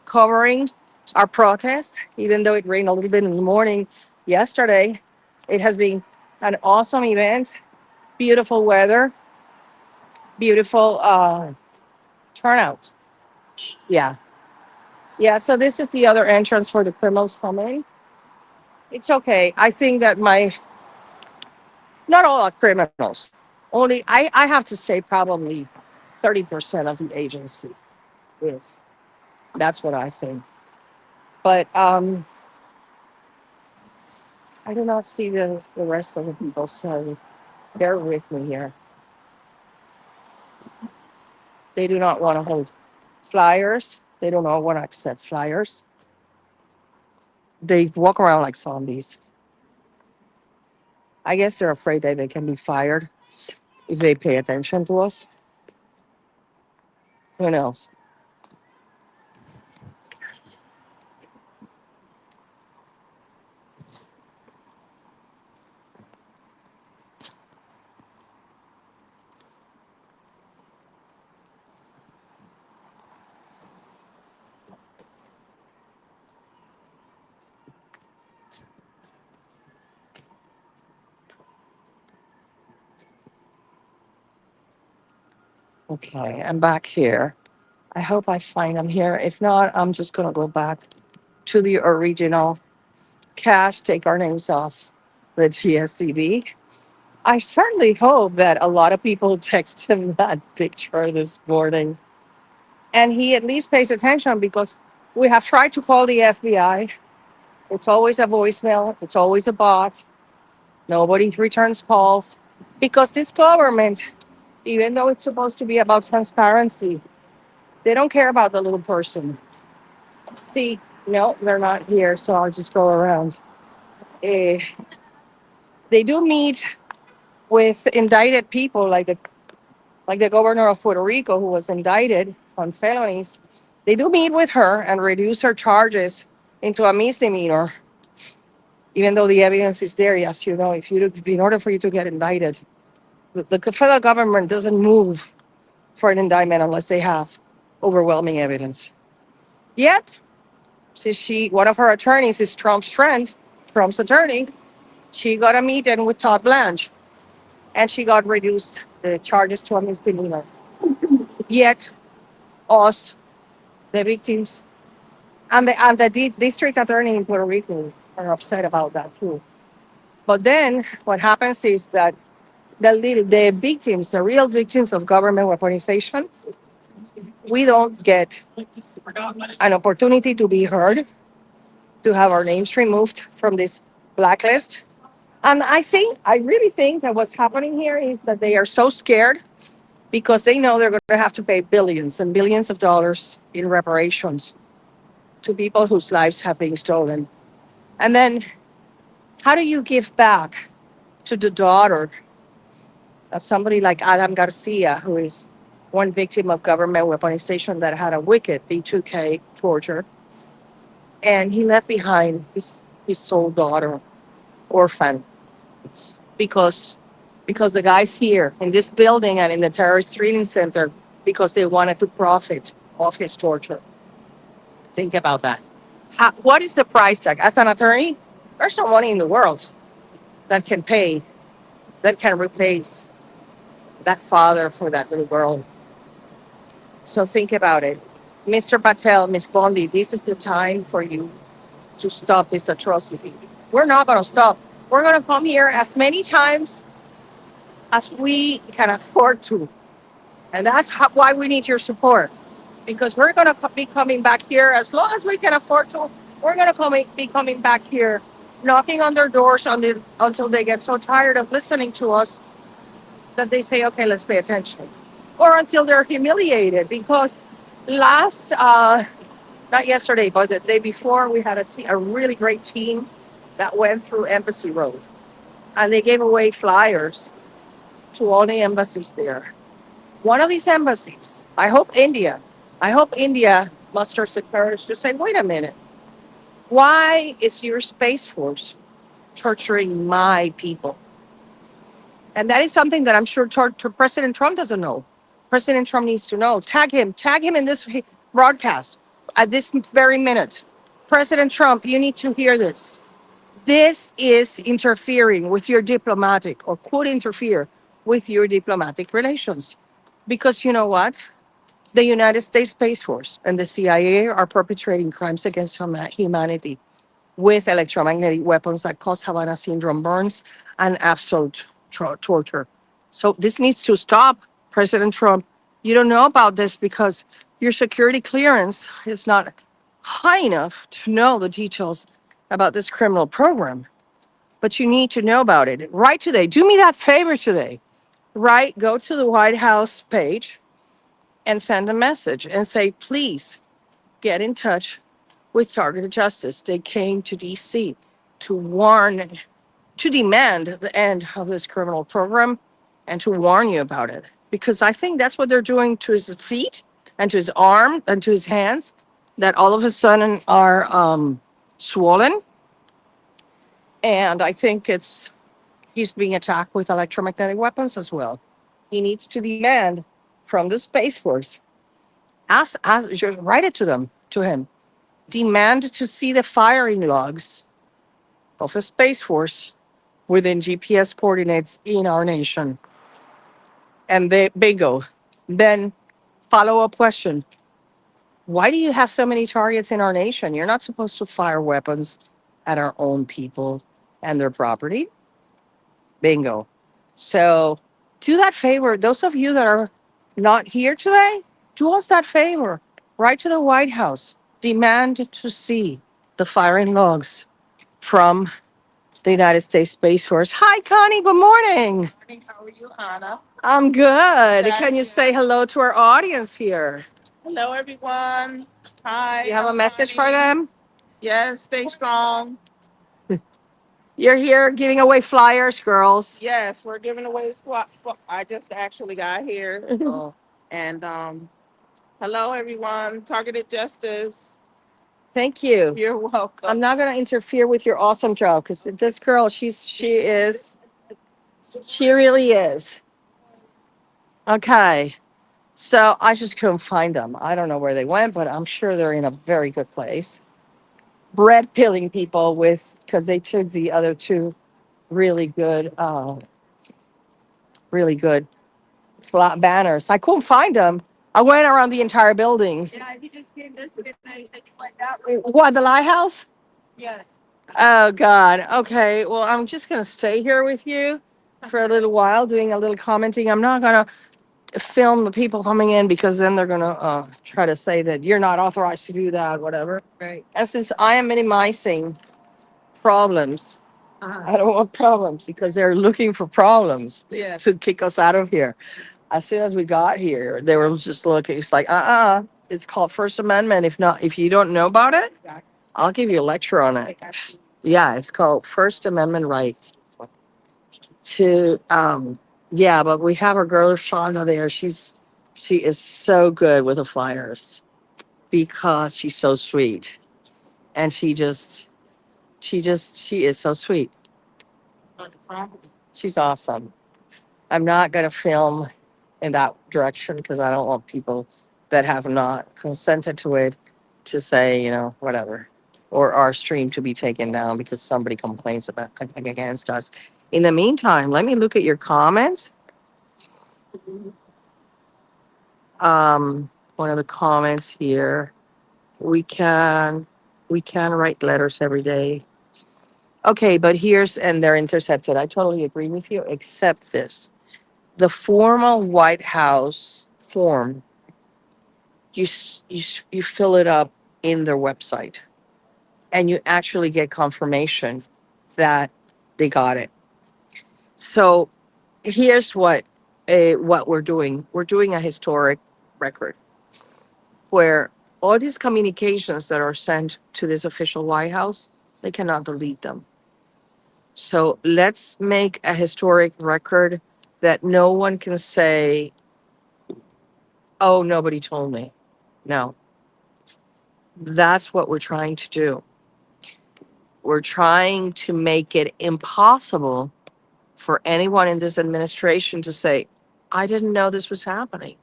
covering our protest, even though it rained a little bit in the morning yesterday. It has been an awesome event, beautiful weather, beautiful turnout. Yeah. Yeah. So this is the other entrance for the criminals coming. It's okay. I think that not all are criminals. Only, I have to say, probably 30% of the agency is. That's what I think. But I do not see the rest of the people, so bear with me here. They do not want to hold flyers. They do not want to accept flyers. They walk around like zombies. I guess they're afraid that they can be fired if they pay attention to us. Who knows? Okay, I'm back here. I hope I find them here. If not, I'm just going to go back to the original cache, take our names off the TSCB. I certainly hope that a lot of people text him that picture this morning and he at least pays attention because we have tried to call the FBI. It's always a voicemail, it's always a bot. Nobody returns calls because this government, even though it's supposed to be about transparency, they don't care about the little person. See, no, they're not here, so I'll just go around. Eh, they do meet with indicted people like the governor of Puerto Rico who was indicted on felonies. They do meet with her and reduce her charges into a misdemeanor, even though the evidence is there. Yes, you know, if you in order for you to get indicted, the federal government doesn't move for an indictment unless they have overwhelming evidence. Yet, since one of her attorneys is Trump's friend, Trump's attorney, she got a meeting with Todd Blanche, and she got reduced the charges to a misdemeanor. Yet, us, the victims, and the district attorney in Puerto Rico are upset about that too. But then what happens is that the victims, the real victims of government weaponization, we don't get an opportunity to be heard, to have our names removed from this blacklist. And I really think that what's happening here is that they are so scared because they know they're going to have to pay billions and billions of dollars in reparations to people whose lives have been stolen. And then how do you give back to the daughter of somebody like Adam Garcia, who is one victim of government weaponization that had a wicked V2K torture, and he left behind his sole daughter, orphan, because the guys here in this building and in the terrorist training center, because they wanted to profit off his torture. Think about that. What is the price tag? As an attorney, there's no money in the world that can pay, that can replace that father for that little girl. So think about it. Mr. Patel, Miss Bondi, this is the time for you to stop this atrocity. We're not going to stop. We're going to come here as many times as we can afford to. And that's why we need your support. Because we're going to be coming back here as long as we can afford to. We're going to be coming back here, knocking on their doors until they get so tired of listening to us that they say, okay, let's pay attention. Or until they're humiliated. Because not yesterday, but the day before, we had a really great team that went through Embassy Road. And they gave away flyers to all the embassies there. One of these embassies, I hope India musters the courage to say, wait a minute, why is your Space Force torturing my people? And that is something that I'm sure President Trump doesn't know. President Trump needs to know. Tag him in this broadcast at this very minute. President Trump, you need to hear this. This is interfering with your diplomatic, or could interfere with your diplomatic relations. Because you know what? The United States Space Force and the CIA are perpetrating crimes against humanity with electromagnetic weapons that cause Havana syndrome burns and absolute torture. So this needs to stop, President Trump. You don't know about this because your security clearance is not high enough to know the details about this criminal program. But you need to know about it. Right today. Do me that favor today. Right, go to the White House page and send a message and say, please get in touch with Targeted Justice. They came to DC to demand the end of this criminal program and to warn you about it. Because I think that's what they're doing to his feet and to his arm and to his hands, that all of a sudden are swollen. And I think he's being attacked with electromagnetic weapons as well. He needs to demand from the Space Force, just write it to him, demand to see the firing logs of the Space Force within GPS coordinates in our nation. And bingo. Then follow up question. Why do you have so many targets in our nation? You're not supposed to fire weapons at our own people and their property. Bingo. So do that favor. Those of you that are not here today, do us that favor. Write to the White House. Demand to see the firing logs from the United States Space Force. Hi, Connie. Good morning.
How are you, Anna?
I'm good.
Glad
Can you
to-
say hello to our audience here?
Hello, everyone. Hi,
You have a
I'm
message for
Connie.
them?
Yes, stay strong.
You're here giving away flyers, girls.
Yes, we're giving away squat. I just actually got here. So, and hello, everyone. Targeted Justice.
Thank you.
You're welcome.
I'm not going to interfere with your awesome job because this girl, she really is. Okay. So I just couldn't find them. I don't know where they went, but I'm sure they're in a very good place. Bread pilling people because they took the other two really good, really good flat banners. I couldn't find them. I went around the entire building.
Yeah, he just came this way. Like that.
What, the lighthouse?
Yes.
Oh God. Okay. Well, I'm just gonna stay here with you for a little while, doing a little commenting. I'm not gonna film the people coming in because then they're gonna try to say that you're not authorized to do that, whatever.
Right.
And since I am minimizing problems,
Uh-huh.
I don't want problems because they're looking for problems
Yeah.
to kick us out of here. As soon as we got here, they were just looking. It's like, it's called First Amendment. If not, if you don't know about it, I'll give you a lecture on it. Yeah, it's called First Amendment right to yeah, but we have our girl Shonda there. She is so good with the flyers because she's so sweet. And she is so sweet. She's awesome. I'm not gonna film in that direction because I don't want people that have not consented to it to say, whatever. Or our stream to be taken down because somebody complains about against us. In the meantime, let me look at your comments. One of the comments here. We can write letters every day. Okay, but and they're intercepted. I totally agree with you, except this. The formal White House form, you fill it up in their website and you actually get confirmation that they got it. So here's what we're doing. We're doing a historic record where all these communications that are sent to this official White House, they cannot delete them. So let's make a historic record that no one can say, oh, nobody told me. No, that's what we're trying to do. We're trying to make it impossible for anyone in this administration to say, I didn't know this was happening.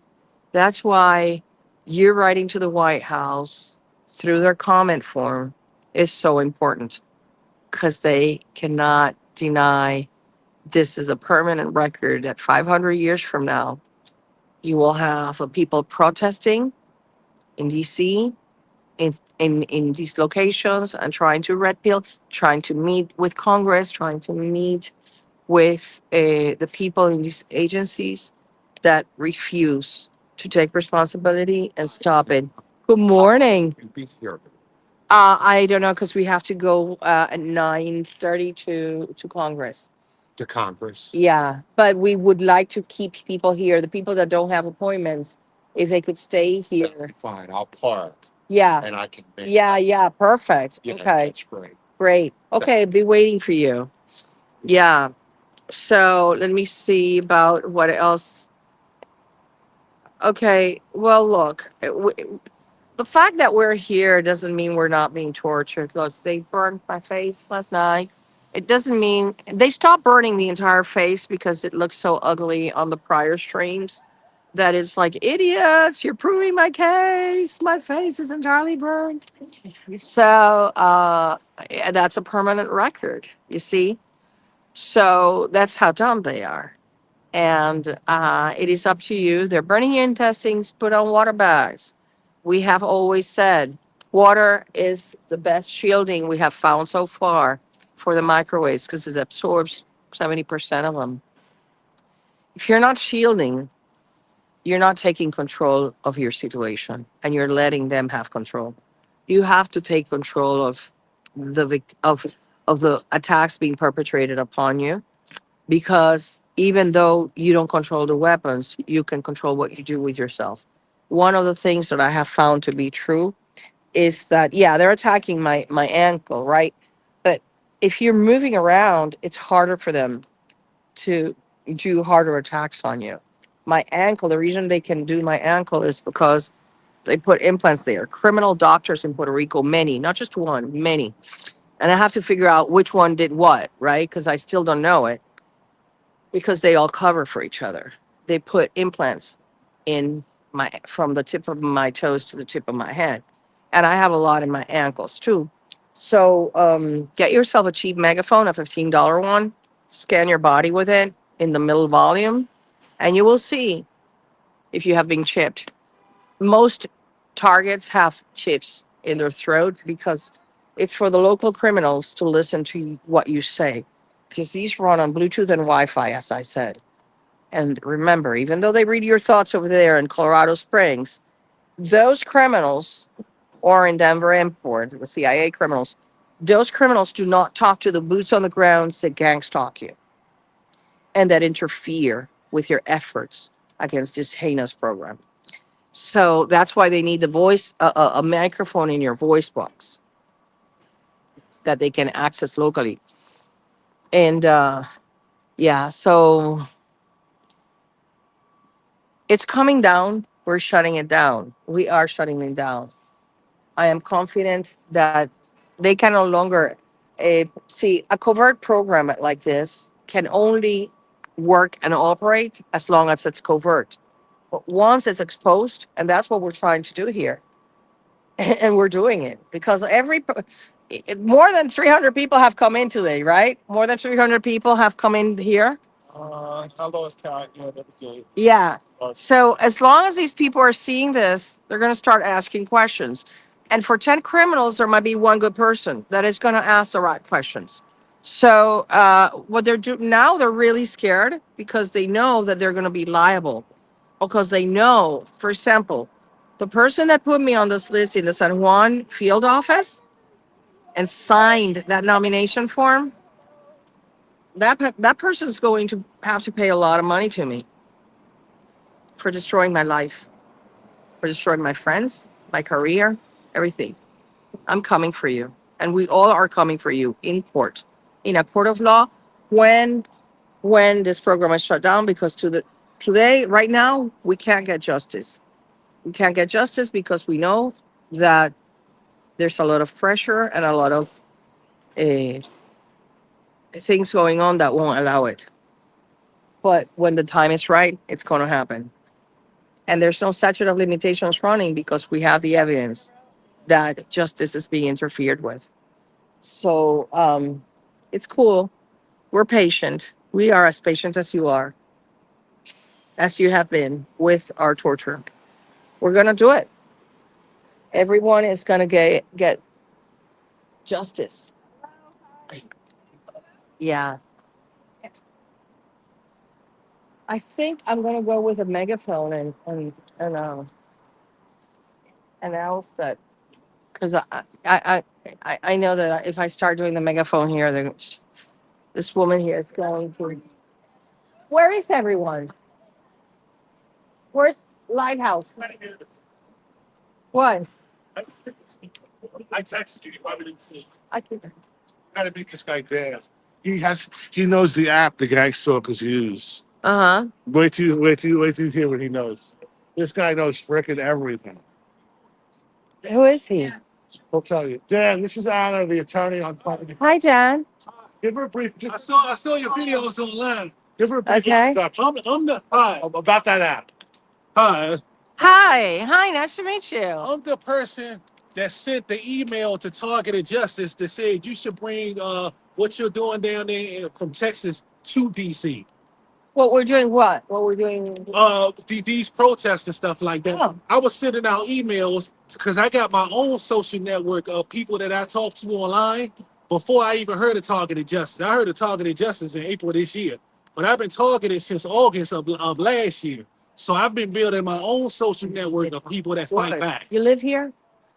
That's why you're writing to the White House through their comment form is so important because they cannot deny this is a permanent record that 500 years from now, you will have people protesting in DC, in these locations, and trying to red pill, trying to meet with Congress, trying to meet with the people in these agencies that refuse to take responsibility and stop it. Good morning.
Be here
I don't know because we have to go at 9:30 to Congress.
to Congress.
Yeah, but we would like to keep people here. The people that don't have appointments, if they could stay here.
Fine, I'll park
Yeah,
and I can make.
yeah, perfect.
Yeah,
Okay,
that's great.
great. Okay, be waiting for you. Yeah. So let me see about what else. Okay, well, look, the fact that we're here doesn't mean we're not being tortured. Look, they burned my face last night. It doesn't mean they stopped burning the entire face because it looks so ugly on the prior streams that it's like, idiots, you're proving my case. My face is entirely burned. So yeah, that's a permanent record, you see? So that's how dumb they are. And it is up to you. They're burning your intestines, put on water bags. We have always said water is the best shielding we have found so far for the microwaves because it absorbs 70% of them. If you're not shielding, you're not taking control of your situation and you're letting them have control. You have to take control of of the attacks being perpetrated upon you because even though you don't control the weapons, you can control what you do with yourself. One of the things that I have found to be true is that yeah, they're attacking my ankle, right? But if you're moving around, it's harder for them to do harder attacks on you. My ankle, the reason they can do my ankle is because they put implants there. Criminal doctors in Puerto Rico, many, not just one, many. And I have to figure out which one did what, right? Because I still don't know it because they all cover for each other. They put implants in my from the tip of my toes to the tip of my head. And I have a lot in my ankles too. So get yourself a cheap megaphone, a $15 one, scan your body with it in the middle volume, and you will see if you have been chipped. Most targets have chips in their throat because It's for the local criminals to listen to what you say, because these run on Bluetooth and Wi-Fi, as I said. And remember, even though they read your thoughts over there in Colorado Springs, those criminals, or in Denver Import, the CIA criminals, those criminals do not talk to the boots on the grounds that gangs talk you and that interfere with your efforts against this heinous program. So that's why they need the voice, a microphone in your voice box that they can access locally. And yeah, so it's coming down. We're shutting it down. We are shutting it down. I am confident that they can no longer see a covert program like this can only work and operate as long as it's covert. But once it's exposed, and that's what we're trying to do here, and we're doing it because more than 300 people have come in today, right? More than 300 people have come in here.
I lost count. Yeah, that's it.
Yeah. So as long as these people are seeing this, they're going to start asking questions. And for 10 criminals, there might be one good person that is going to ask the right questions. So what they're doing now, they're really scared because they know that they're going to be liable. Because they know, for example, the person that put me on this list in the San Juan field office and signed that nomination form, that person is going to have to pay a lot of money to me for destroying my life, for destroying my friends, my career, everything. I'm coming for you. And we all are coming for you in court, in a court of law, when this program is shut down, because today, right now, we can't get justice. We can't get justice because we know that there's a lot of pressure and a lot of uh, things going on that won't allow it. But when the time is right, it's going to happen. And there's no statute of limitations running because we have the evidence that justice is being interfered with. So it's cool. We're patient. We are as patient as you are, as you have been with our torture. We're going to do it. Everyone is going to get justice. Yeah. I think I'm going to go with a megaphone and announce that, because I know that if I start doing the megaphone here, this woman here is going to. Where is everyone? Where's Lighthouse? What?
I texted you. You probably didn't see.
I can.
Gotta beat this guy down. He knows the app the gang stalkers use.
Uh huh.
Wait till you hear what he knows. This guy knows frickin' everything.
Who is he?
He'll tell you. Dan, this is Anna, the attorney on property.
Hi, John.
Give her a brief. I saw your videos online. Give her a brief
Okay.
introduction. I'm the hi about that app. Hi.
Hi. Nice to meet you.
I'm the person that sent the email to Targeted Justice that said you should bring what you're doing down there from Texas to DC.
What we're doing? What we're doing?
These protests and stuff like that.
Oh.
I was sending out emails because I got my own social network of people that I talk to online before I even heard of Targeted Justice. I heard of Targeted Justice in April this year, but I've been targeted since August of last year. So I've been building my own social network of people that fight back.
You live here?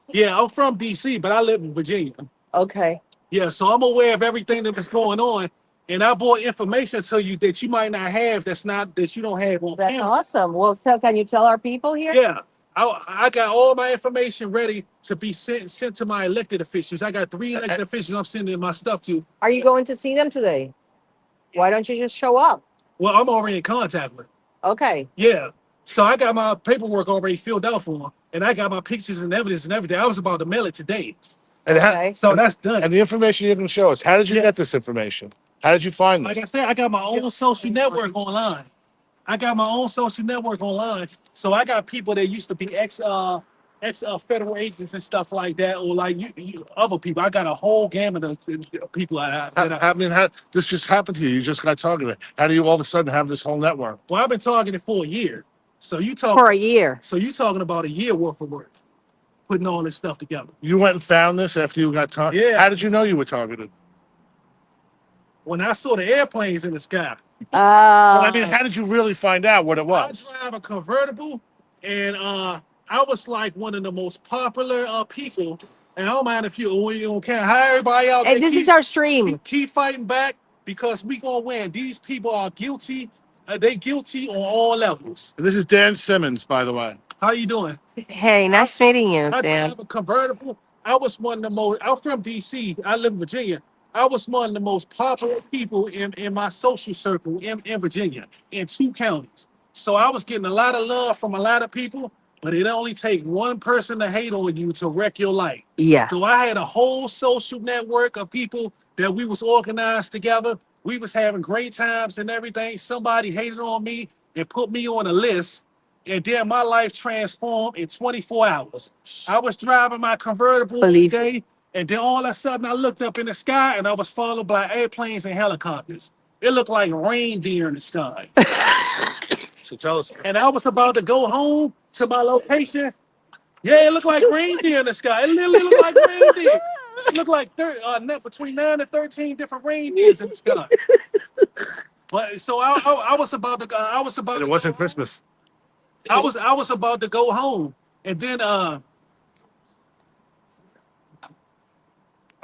Yeah, I'm from DC, but I live in Virginia.
Okay.
Yeah, so I'm aware of everything that's going on, and I brought information to you that you might not have. That you don't have on
That's
camera.
awesome. Well, can you tell our people here?
Yeah, I got all my information ready to be sent to my elected officials. I got 3 elected officials I'm sending my stuff to.
Are you going to see them today? Why don't you just show up?
Well, I'm already in contact with them.
Okay.
Yeah, so I got my paperwork already filled out for them, and I got my pictures and evidence and everything. I was about to mail it today. And
Okay.
so that's done.
And the information you're going to show us, how did you get this information? How did you find
Like I
this?
said, I got my own social network online. So I got people that used to be ex federal agents and stuff like that, or like other people. I got a whole gamut of people.
This just happened to you. You just got targeted. How do you all of a sudden have this whole network?
Well, I've been targeted for a year. So you
For a year.
So you talking about a year worth of work? putting all this stuff together.
You went and found this after you got targeted?
Yeah.
How did you know you were targeted?
When I saw the airplanes in the sky,
Well, I mean, how did you really find out what it was?
I drive a convertible, and I was like one of the most popular people. And I don't mind if you don't care how everybody out there.
Hey, this is our stream.
Keep fighting back because we gonna win. These people are guilty. They guilty on all levels.
This is Dan Simmons, by the way.
How you doing?
Hey, nice meeting you,
I
Dan.
drive a convertible. I was one of the most. I'm from DC. I live in Virginia. I was one of the most popular people in my social circle in Virginia, in 2 counties. So I was getting a lot of love from a lot of people, but it only takes one person to hate on you to wreck your life.
Yeah.
So I had a whole social network of people that we was organized together. We was having great times and everything. Somebody hated on me and put me on a list. And then my life transformed in 24 hours. I was driving my convertible one day, and then all of a sudden I looked up in the sky and I was followed by airplanes and helicopters. It looked like reindeer in the sky.
So tell us.
And I was about to go home to my location. Yeah, it looked like reindeer in the sky. It literally looked like reindeer. It looked like between 9 and 13 different reindeers in the sky. But so I was about to go.
And it wasn't Christmas.
I was about to go home, and then I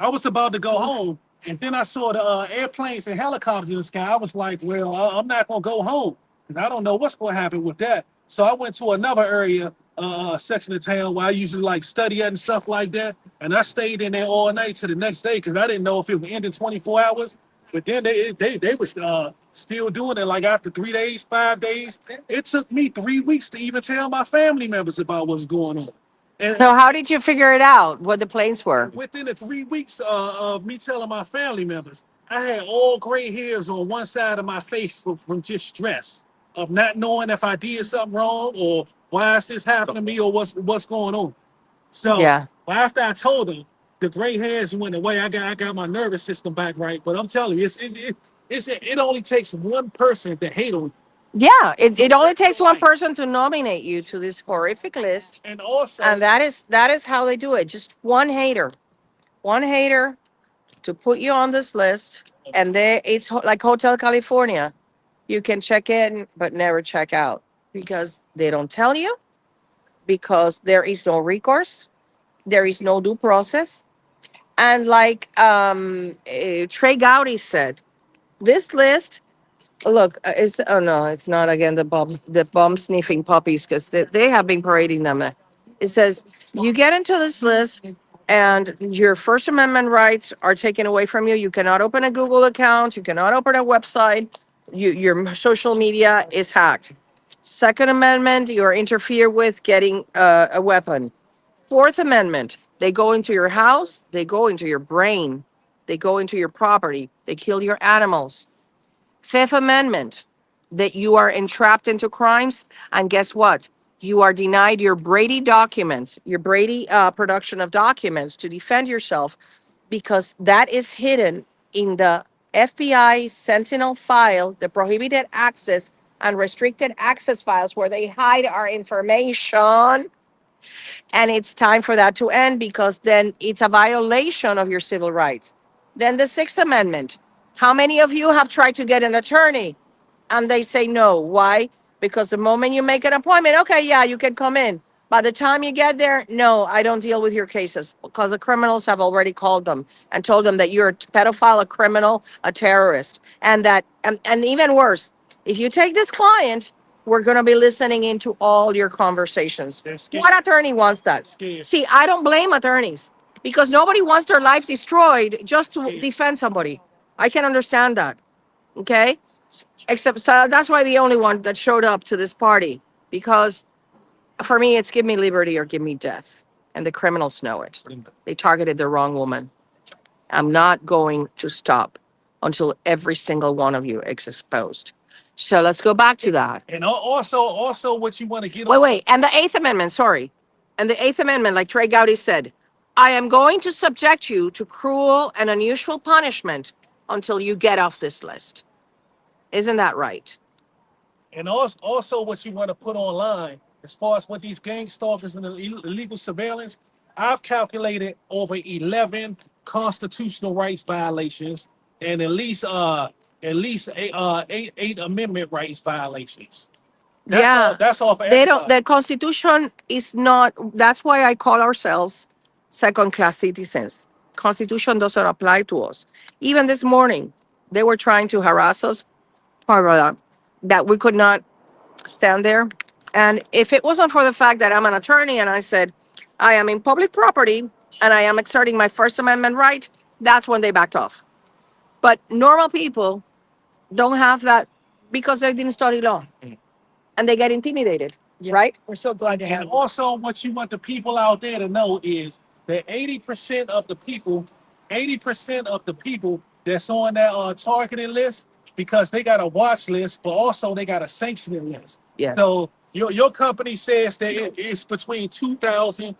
was about to go home, and then I saw the airplanes and helicopters in the sky. I was like, well, I'm not gonna go home because I don't know what's gonna happen with that. So I went to another area, section of town where I usually like study at and stuff like that, and I stayed in there all night to the next day because I didn't know if it would end in 24 hours. But then they was still doing it like after 3 days, 5 days. It took me 3 weeks to even tell my family members about what's going on. And
So how did you figure it out what the planes were?
within the 3 weeks of me telling my family members, I had all gray hairs on one side of my face from just stress of not knowing if I did something wrong or why is this happening to me or what's going on. So
Yeah.
after I told them, the gray hairs went away. I got my nervous system back right. But I'm telling you, it only takes one person to hate on you.
Yeah, it only takes one person to nominate you to this horrific list,
And also,
and that is how they do it. Just one hater to put you on this list, and like Hotel California. You can check in but never check out because they don't tell you, because there is no recourse, there is no due process, and like Trey Gowdy said, this list. Look, oh no, it's not again the bum sniffing puppies because they have been parading them. It says you get into this list and your First Amendment rights are taken away from you. You cannot open a Google account. You cannot open a website. Your social media is hacked. Second Amendment, you are interfered with getting a weapon. Fourth Amendment, they go into your house, they go into your brain, they go into your property, they kill your animals. Fifth Amendment, that you are entrapped into crimes. And guess what? You are denied your Brady documents, your Brady production of documents to defend yourself, because that is hidden in the FBI Sentinel file, the prohibited access and restricted access files where they hide our information. And it's time for that to end because then it's a violation of your civil rights. Then the Sixth Amendment. How many of you have tried to get an attorney and they say no? Why? Because the moment you make an appointment, okay, yeah, you can come in. By the time you get there, no, I don't deal with your cases because the criminals have already called them and told them that you're a pedophile, a criminal, a terrorist. And that, and even worse, if you take this client, we're going to be listening into all your conversations. What attorney wants that? See, I don't blame attorneys because nobody wants their life destroyed just to defend somebody. I can understand that. Okay. Except so that's why the only one that showed up to this party, because for me, it's give me liberty or give me death. And the criminals know it. They targeted the wrong woman. I'm not going to stop until every single one of you is exposed. So let's go back to that.
and also what you want to get
Wait. And the Eighth Amendment, sorry. And the Eighth Amendment, like Trey Gowdy said, I am going to subject you to cruel and unusual punishment until you get off this list. Isn't that right?
And also what you want to put online, as far as what these gang stalkers and illegal surveillance, I've calculated over 11 constitutional rights violations and at least eight amendment rights violations.
Yeah,
That's all for
they don't.
everybody.
The Constitution is not. That's why I call ourselves second-class citizens. Constitution doesn't apply to us. Even this morning, they were trying to harass us for that we could not stand there. And if it wasn't for the fact that I'm an attorney and I said I am in public property and I am exerting my First Amendment right, that's when they backed off. But normal people don't have that because they didn't study law and they get intimidated,
Yeah,
right?
we're so glad to have
And
you.
also, what you want the people out there to know is that 80% of the people, 80% of the people that's on that targeted list, because they got a watch list, but also they got a sanctioning list.
Yeah.
So your company says that it's between 2,000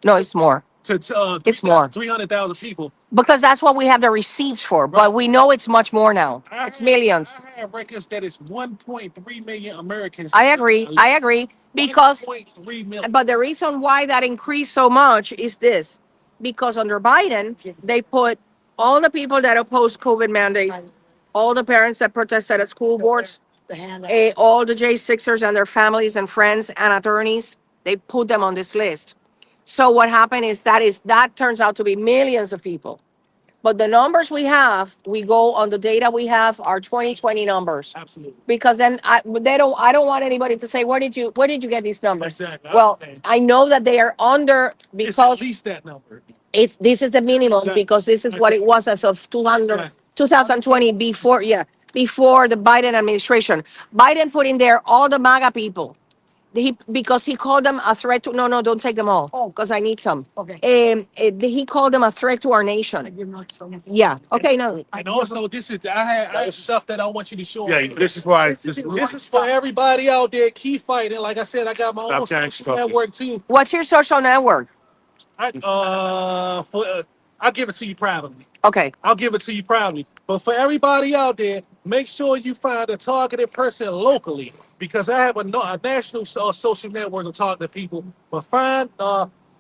No, it's more.
to
It's more
300,000 people.
because that's what we have the receipts for. But
Right.
we know it's much more now.
I
It's
have,
millions.
I have records that it's 1.3 million Americans.
I agree. I agree because
1.3 million.
but the reason why that increased so much is this because under Biden, they put all the people that oppose COVID mandates, all the parents that protested at school boards,
The hand.
all the J6ers and their families and friends and attorneys, they put them on this list. So what happened is that turns out to be millions of people. But the numbers we go on the data we have are 2020 numbers
Absolutely.
because then I don't want anybody to say where did you get these numbers?
Exactly.
Well,
understand.
I know that they are under
It's at
because
least that number.
this is the minimum
Exactly.
because this is what it was as of 200,
Exactly.
2020 before the Biden administration. Biden put in there all the MAGA people. Because he called them a threat to no, don't take them all
Oh.
because I need some.
Okay.
He called them a threat to our nation.
You're not so much.
Yeah. Okay. No.
And also, I have stuff that I want you to show.
Yeah, this is why. This
This is for everybody out there. Keep fighting. Like I said, I got my own
thanks,
social network too.
What's your social network?
I'll give it to you privately.
Okay.
I'll give it to you proudly. But for everybody out there, make sure you find a targeted person locally because I have a national social network of targeted people. But find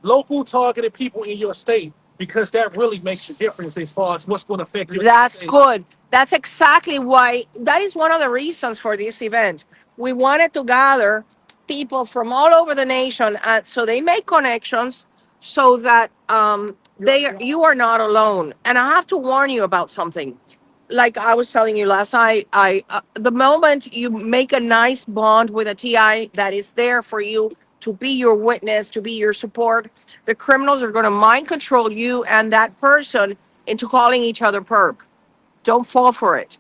local targeted people in your state because that really makes a difference as far as what's going to affect your
That's
state.
good. That's exactly why. That is one of the reasons for this event. We wanted to gather people from all over the nation, so they make connections, so that you are not alone. And I have to warn you about something. Like I was telling you last night, the moment you make a nice bond with a TI that is there for you to be your witness, to be your support, the criminals are going to mind control you and that person into calling each other perp. Don't fall for it.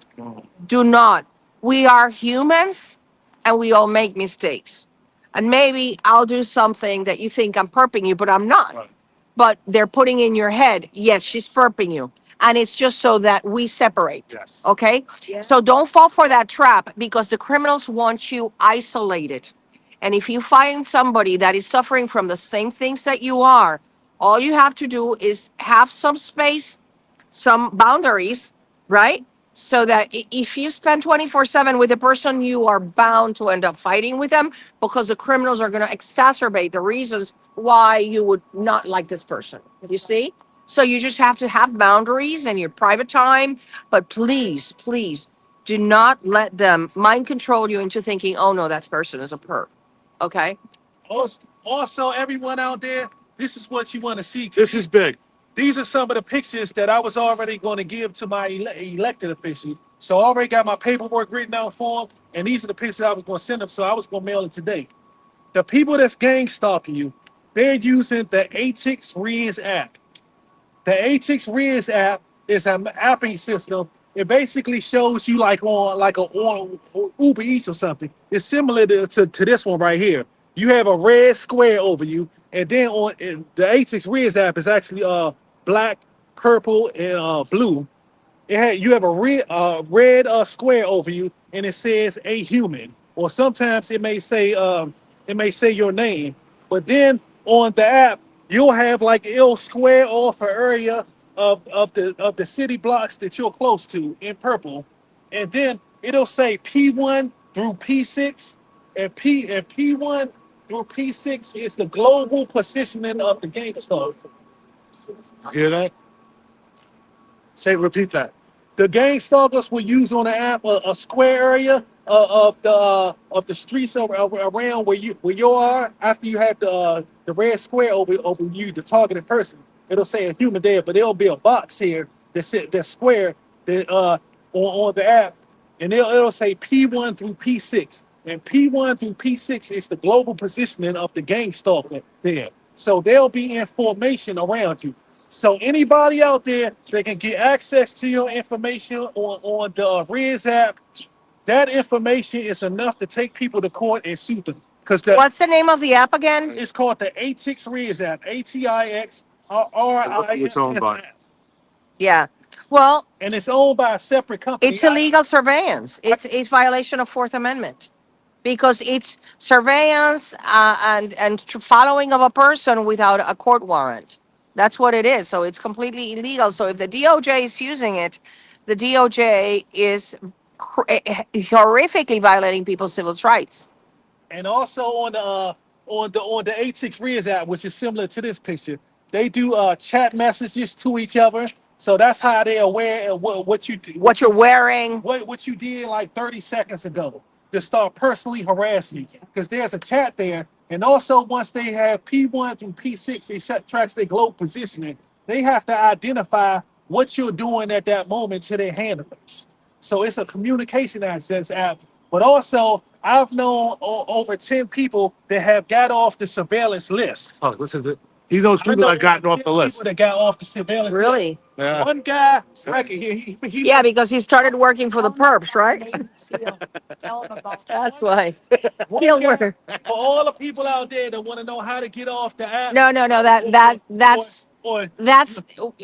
Do not. We are humans and we all make mistakes. And maybe I'll do something that you think I'm perping you, but I'm not.
Right.
But they're putting in your head, yes, she's perping you. And it's just so that we separate.
Yes.
Okay? So don't fall for that trap because the criminals want you isolated. And if you find somebody that is suffering from the same things that you are, all you have to do is have some space, some boundaries, right? So that if you spend 24/7 with a person, you are bound to end up fighting with them because the criminals are going to exacerbate the reasons why you would not like this person. You see? So you just have to have boundaries and your private time. But please do not let them mind control you into thinking, oh no, that person is a perp. Okay?
Also, everyone out there, this is what you want to see.
This is big.
These are some of the pictures that I was already going to give to my elected official. So I already got my paperwork written out for them, and these are the pictures I was going to send them. So I was going to mail it today. The people that's gang stalking you, they're using the ATIX Riz app. The ATIX Riz app is an apping system. It basically shows you on Uber Eats or something. It's similar to this one right here. You have a red square over you, and then the ATIX Riz app is actually black, purple, and blue. You have a red square over you, and it says a human, or sometimes it may say your name. But then on the app, you'll have it'll square off an area of the city blocks that you're close to in purple, and then it'll say P1 through P6, and P1 through P6 is the global positioning of the GameStop.
Hear that? Repeat that.
The gang stalkers will use on the app a square area of the streets around where you are. After you have the red square over you, the targeted person, it'll say a human there, but there'll be a box here that's square that on the app, and it'll say P1 through P6, and P1 through P6 is the global positioning of the gang stalker there. So there'll be information around you. So anybody out there that can get access to your information on the Riz app, that information is enough to take people to court and sue them. Because
What's the name of the app again?
it's called the ATIX Riz app, ATIX
It's owned by.
app.
Yeah. Well,
And it's owned by a separate company.
it's illegal surveillance. It's violation of Fourth Amendment because it's surveillance and following of a person without a court warrant. That's what it is. So it's completely illegal. So if the DOJ is using it, the DOJ is horrifically violating people's civil rights.
And also on the ATIX Riz app, which is similar to this picture, they do chat messages to each other. So that's how they're aware of what you do.
What you're wearing.
What you did like 30 seconds ago to start personally harassing you. Because there's a chat there. And also once they have P1 through P6, it tracks their global positioning. They have to identify what you're doing at that moment to their handlers. So it's a communication access app. But also, I've known over 10 people that have got off the surveillance list.
Oh, listen, he knows people that gotten off the list.
People that got off the surveillance list.
Really?
Yeah.
One guy, he
Yeah, because he started working for the perps, right?
Tell them about that.
That's why.
one
He'll
guy-
work.
for all the people out there that want to know how to get off the app.
No. That's
or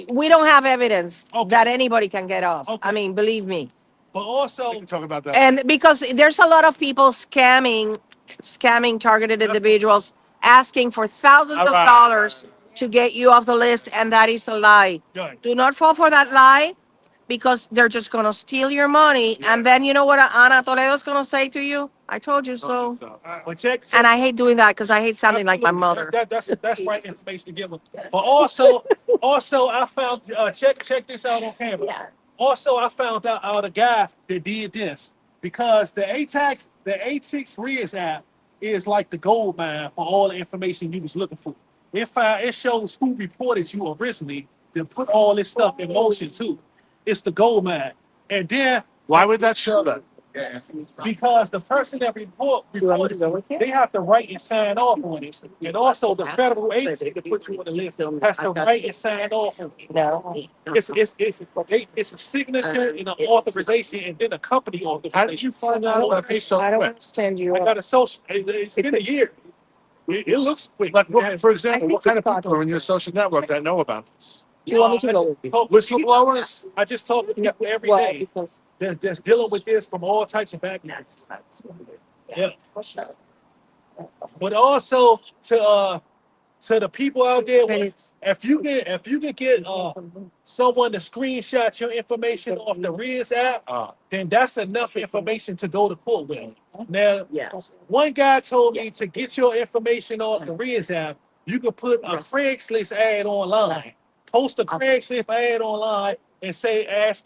we don't have evidence
Okay.
that anybody can get off.
Okay.
I mean, believe me.
but also
We can talk about that.
And because there's a lot of people scamming targeted individuals, asking for thousands of
All right.
dollars to get you off the list, and that is a lie.
Good.
Do not fall for that lie, because they're just gonna steal your money, and then you know what Ana Toledo's gonna say to you? I told you so.
but check
And I hate doing that because I hate sounding like my
Absolutely.
mother.
That's right information to give them. But also I found check this out on camera.
Yeah.
Also, I found out a guy that did this because the ATIX Riz app is like the gold mine for all the information you was looking for. It shows who reported you originally, then put all this stuff in motion too. It's the gold mine. And then
Why would that show that?
because the person that reported, they have to write and sign off on it. And also the federal agency to put you on the list has to write and sign off on it.
No.
It's a signature and an authorization and then a company authorization.
How did you find out about this so
I don't
quick?
understand you.
I got a social. It's been a year. It looks quick.
Like, for example, what kind of people are in your social network that know about this?
Do you want me to go with you?
Whistleblowers?
I just talk to people every
Well,
day
because
that's dealing with this from all types of backgrounds. Yeah. But also to the people out there, if you can get someone to screenshot your information off the Riz app, then that's enough information to go to court with. Now,
Yes.
one guy told me to get your information off the Riz app, you can put a Craigslist ad online. Post a Craigslist ad online and say, ask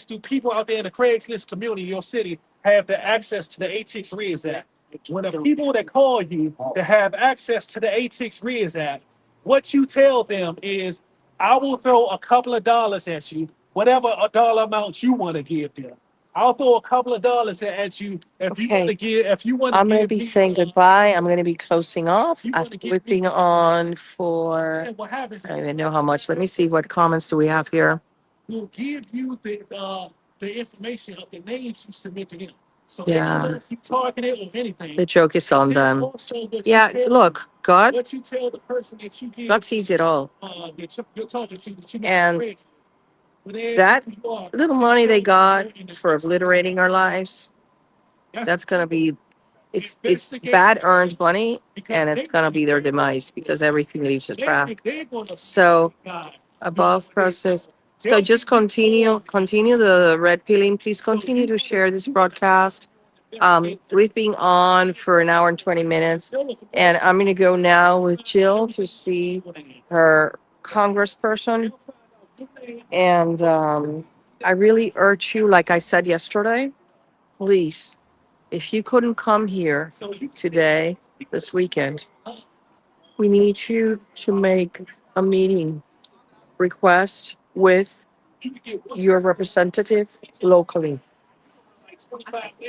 do people out there in the Craigslist community, your city, have the access to the ATIX Riz app. When the people that call you to have access to the ATIX Riz app, what you tell them is, I will throw a couple of dollars at you, whatever a dollar amount you want to give them. I'll throw a couple of dollars at you if you want to give. If you want to,
I'm going to be saying goodbye. I'm going to be closing off.
You
I'm
wanna give
flipping
people-
on for,
And what happens?
I don't even know how much. Let me see what comments do we have here.
Will give you the information of the names you submit to him. So
Yeah.
if you targeted or anything,
The joke is on
then
them.
also what you
Yeah,
tell-
look, God
what you tell the person that you give
sees it all.
that you're talking to, that you
And
Craigslist. When they ask
that
you who you are,
little money they got for obliterating our lives, that's going to be, it's bad earned money, and it's going to be their demise because everything leaves a trap. So above process. So just continue the red pilling. Please continue to share this broadcast. We've been on for an hour and 20 minutes, and I'm going to go now with Jill to see her congressperson. And I really urge you, like I said yesterday, please, if you couldn't come here today, this weekend, we need you to make a meeting request with your representative locally.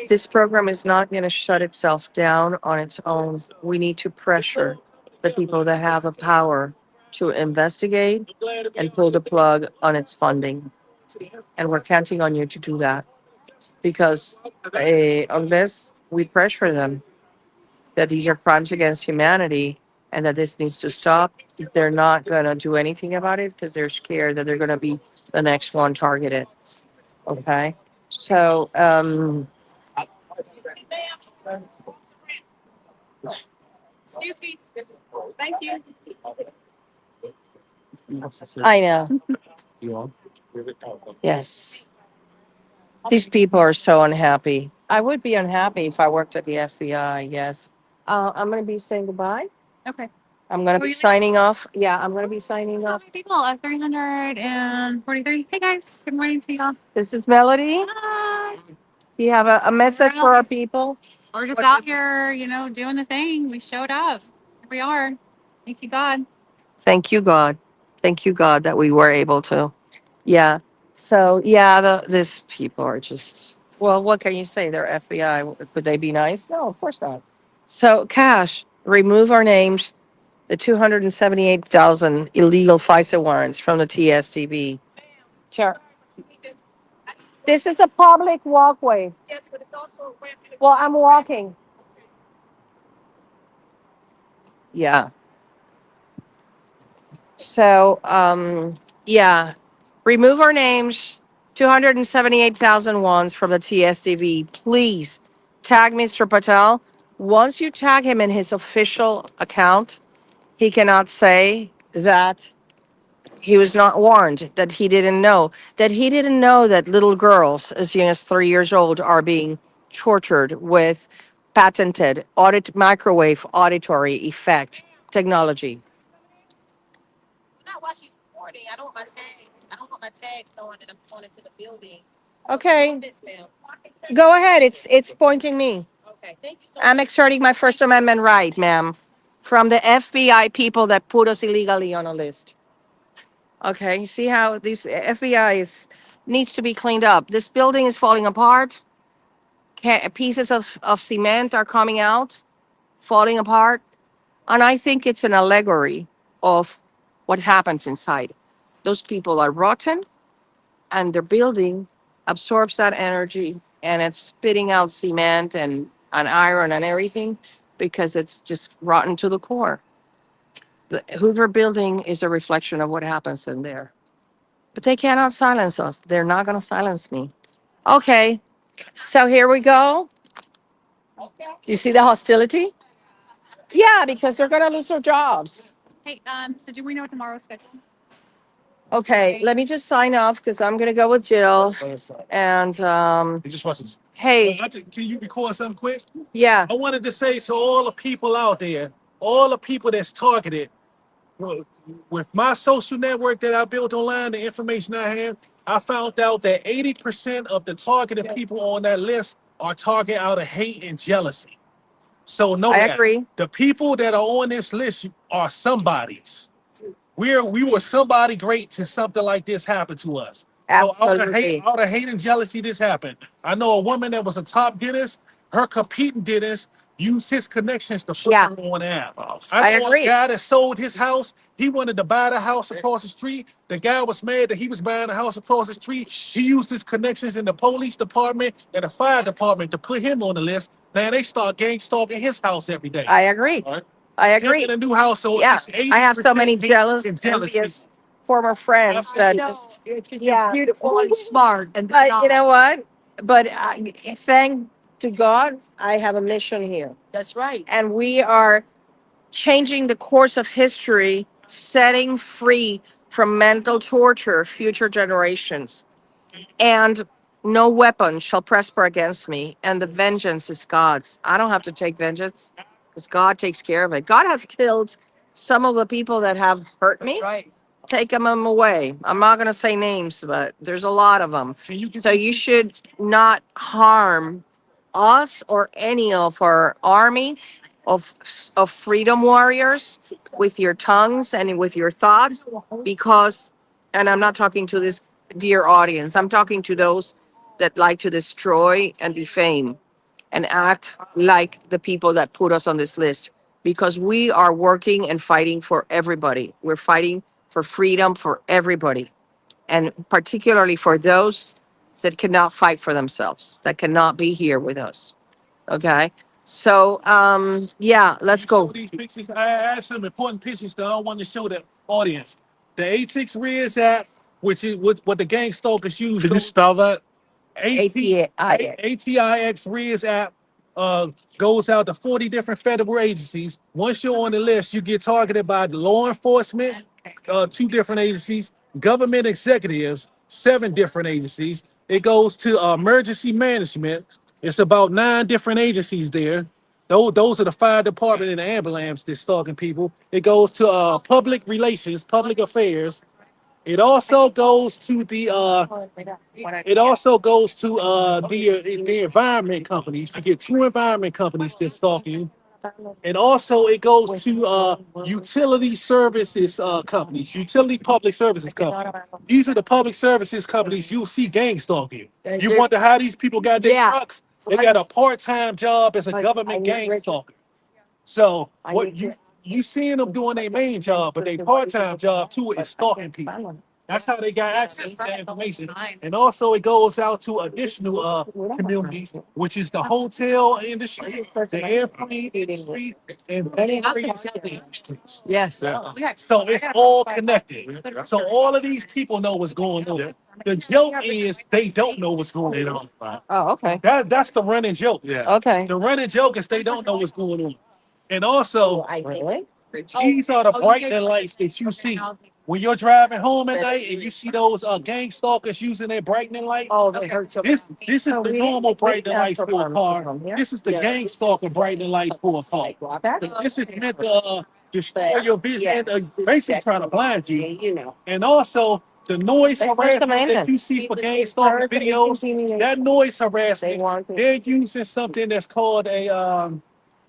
This program is not going to shut itself down on its own. We need to pressure the people that have the power to investigate and pull the plug on its funding. And we're counting on you to do that because unless we pressure them that these are crimes against humanity and that this needs to stop, they're not going to do anything about it because they're scared that they're going to be the next one targeted. Okay. So, I know. Yes. These people are so unhappy. I would be unhappy if I worked at the FBI. Yes. I'm going to be saying goodbye.
Okay.
I'm going to be signing off. Yeah, I'm going to be signing
How
off.
many people? 343. Hey guys, good morning to y'all.
This is Melody.
Hi.
Do you have a message for our people?
We're just out here, doing the thing. We showed up. Here we are. Thank you, God.
Thank you, God. Thank you, God, that we were able to. Yeah. So, yeah, these people are just, well, what can you say? They're FBI. Could they be nice? No, of course not. So, Cash, remove our names, the 278,000 illegal FISA warrants from the TSDB. Sure. This is a public walkway. Well, I'm walking. Yeah. So, yeah, remove our names, 278,000 ones from the TSDV. Please tag Mr. Patel. Once you tag him in his official account, he cannot say that he was not warned, that he didn't know that little girls as young as 3 years old are being tortured with patented microwave auditory effect technology. Okay, go ahead. It's pointing me. I'm exerting my First Amendment right, ma'am, from the FBI people that put us illegally on a list. Okay, you see how these FBI needs to be cleaned up. This building is falling apart. Pieces of cement are coming out, falling apart. And I think it's an allegory of what happens inside. Those people are rotten and their building absorbs that energy and it's spitting out cement and iron and everything because it's just rotten to the core. The Hoover building is a reflection of what happens in there. But they cannot silence us. They're not going to silence me. Okay, so here we go. You see the hostility? Yeah, because they're going to lose their jobs.
Hey, so do we know tomorrow's schedule?
Okay, let me just sign off because I'm going to go with Jill. And
He just wants to.
hey,
Can you record something quick?
yeah,
I wanted to say to all the people out there, all the people that's targeted, with my social network that I built online, the information I have, I found out that 80% of the targeted people on that list are targeted out of hate and jealousy. So know
I
that
agree.
the people that are on this list are somebodies. We were somebody great to something like this happen to us. So
Absolutely.
out of hate and jealousy, this happened. I know a woman that was a top dentist. Her competing dentist used his connections to put
Yeah,
her on app.
I
I know a
agree.
guy that sold his house. He wanted to buy the house across the street. The guy was mad that he was buying the house across the street. He used his connections in the police department and the fire department to put him on the list. Now they start gang stalking his house every day.
I agree. I
Him
agree.
in a new house, so
Yeah,
it's 80%
I have so many
hate
jealous,
and jealousy.
envious former friends that
No,
just,
it's 'cause
yeah.
you're beautiful and smart and they're
But you
not.
know what? But thank to God, I have a mission here.
That's right.
And we are changing the course of history, setting free from mental torture future generations. And No weapon shall prosper against me, and the vengeance is God's. I don't have to take vengeance because God takes care of it. God has killed some of the people that have hurt me.
Right.
Take them away. I'm not going to say names, but there's a lot of them. So you should not harm us or any of our army of freedom warriors with your tongues and with your thoughts, because, and I'm not talking to this dear audience, I'm talking to those that like to destroy and defame and act like the people that put us on this list, because we are working and fighting for everybody. We're fighting for freedom for everybody, and particularly for those that cannot fight for themselves, that cannot be here with us. Okay. So, yeah, let's go.
These pictures, I have some important pictures that I want to show the audience. The A6 Riz app, which is what the gang stalkers use.
Can you spell that?
ATIX Riz app goes out to 40 different federal agencies. Once you're on the list, you get targeted by the law enforcement, 2 different agencies, government executives, 7 different agencies. It goes to emergency management. It's about 9 different agencies there. Those are the fire department and the ambulance that's stalking people. It goes to public relations, public affairs. It also goes to the environment companies. You get 2 environment companies that stalk you. And also it goes to utility services companies, utility public services companies. These are the public services companies you'll see gang stalking. You wonder how these people got their
Yeah.
trucks? They got a part-time job as a government gang stalker. So what you seeing them doing their main job, but their part-time job too is stalking people. That's how they got access to that information. And also it goes out to additional communities, which is the hotel industry, the airplane industry, and various other industries.
Yes.
Yeah.
So it's all connected. So all of these people know what's going on. The joke is they don't know what's
They
going on.
don't.
Oh, okay.
That's the running joke.
Yeah.
Okay.
The running joke is they don't know what's going on. And also,
Really?
these are the brightening lights that you see when you're driving home at night and you see those gang stalkers using their brightening light.
Oh, they hurt so.
This is the normal brightening lights for a car. This is the gang stalker brightening lights for a car. So this is meant to destroy your vision, basically trying to blind you. And also the noise harassment that you see for gang stalking videos, that noise harassment, they're using something that's called a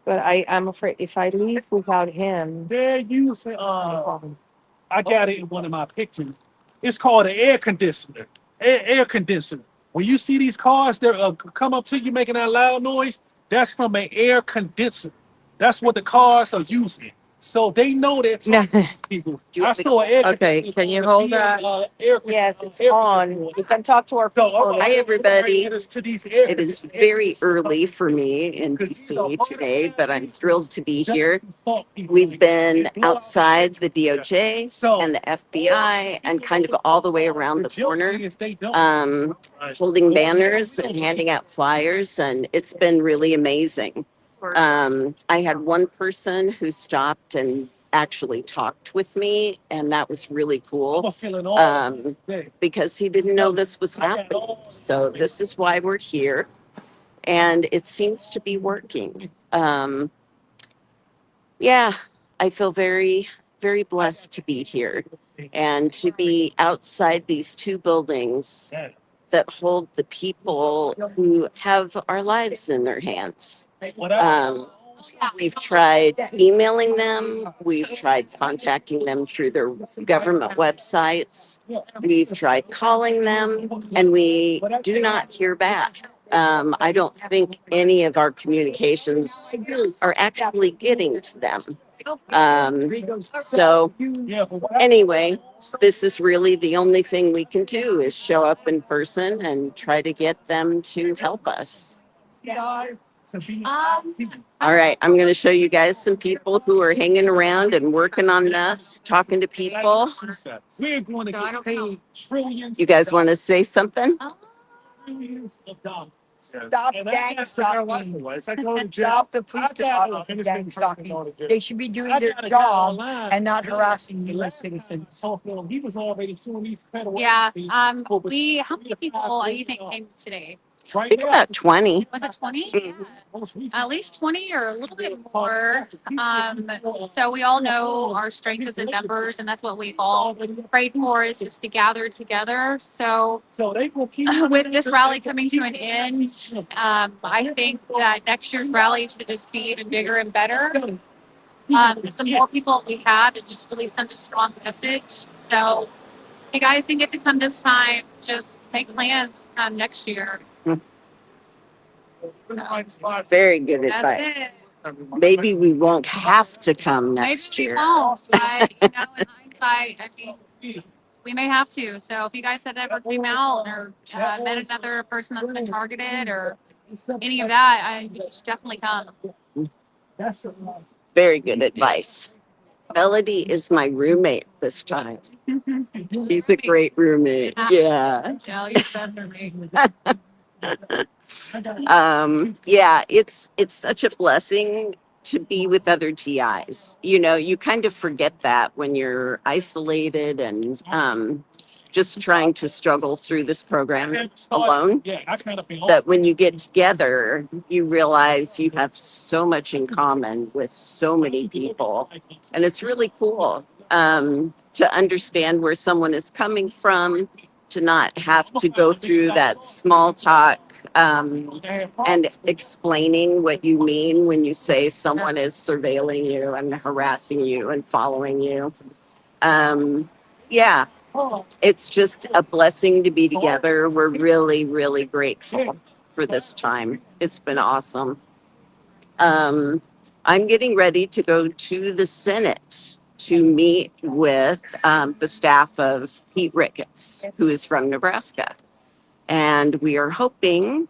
But I'm afraid if I leave without him.
they're using I got it in one of my pictures. It's called an air conditioner. Air conditioner. When you see these cars that come up to you making that loud noise, that's from an air condenser. That's what the cars are using. So they know that
No.
people. I saw an air
Okay,
conditioner
can you
from
hold
the,
that?
air
Yes, it's
air
on.
conditioner.
You can talk to our
So,
people.
Hi, everybody.
To these air
It is
conditioners.
very early for me in DC today, but I'm thrilled to be here. We've been outside the DOJ and the FBI and kind of all the way around the corner, holding banners and handing out flyers, and it's been really amazing. I had one person who stopped and actually talked with me, and that was really cool because he didn't know this was happening. So this is why we're here, and it seems to be working. Yeah, I feel very, very blessed to be here and to be outside these 2 buildings that hold the people who have our lives in their hands. We've tried emailing them. We've tried contacting them through their government websites. We've tried calling them, and we do not hear back. I don't think any of our communications are actually getting to them. So anyway, this is really the only thing we can do is show up in person and try to get them to help us. All right, I'm going to show you guys some people who are hanging around and working on this, talking to people.
We're going to get paid trillions.
You guys want to say something?
Trillions of dollars.
Stop
And
gang
that took our life
stalking.
away. It's like going to jail.
Stop the police
I got
department
it.
from
And
gang
it's
stalking. They should be doing their
got a guy
job
online.
and not harassing
The
U.S.
last time I
citizens.
talked to him, he was already suing these federal
Yeah.
agencies for
How many people you think came today?
right
think
now.
about 20.
Was it 20?
Mhm.
Yeah.
Most recent-
At least 20 or a little bit more. So we all know our strength is in numbers, and that's what we've all prayed for is just to gather together. So
So they will keep
with this rally coming to an end, I think that next year's rally should just be even bigger and better. The more people we have, it just really sends a strong message. So if you guys didn't get to come this time, just make plans next year.
Very good
That's
advice.
it.
Maybe we won't have to come
Maybe
next
we
year.
won't, but in hindsight, I mean, we may have to. So if you guys had ever came out or met another person that's been targeted or any of that, you should definitely come.
Very good advice. Melody is my roommate this time. She's a great roommate. Yeah.
Yeah, you're definitely.
Yeah, it's such a blessing to be with other TIs. You know, you kind of forget that when you're isolated and just trying to struggle through this program alone.
Yeah, I kind of feel
That when you get together, you realize you have so much in common with so many people. And it's really cool to understand where someone is coming from, to not have to go through that small talk and explaining what you mean when you say someone is surveilling you and harassing you and following you. Yeah, it's just a blessing to be together. We're really, really grateful for this time. It's been awesome. I'm getting ready to go to the Senate to meet with the staff of Pete Ricketts, who is from Nebraska. And we are hoping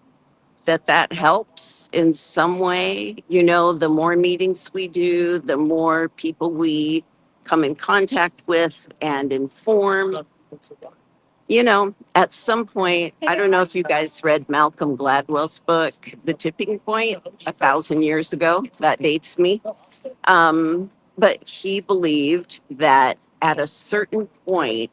that that helps in some way. You know, the more meetings we do, the more people we come in contact with and inform. You know, at some point, I don't know if you guys read Malcolm Gladwell's book, The Tipping Point, 1,000 years ago. That dates me. But he believed that at a certain point,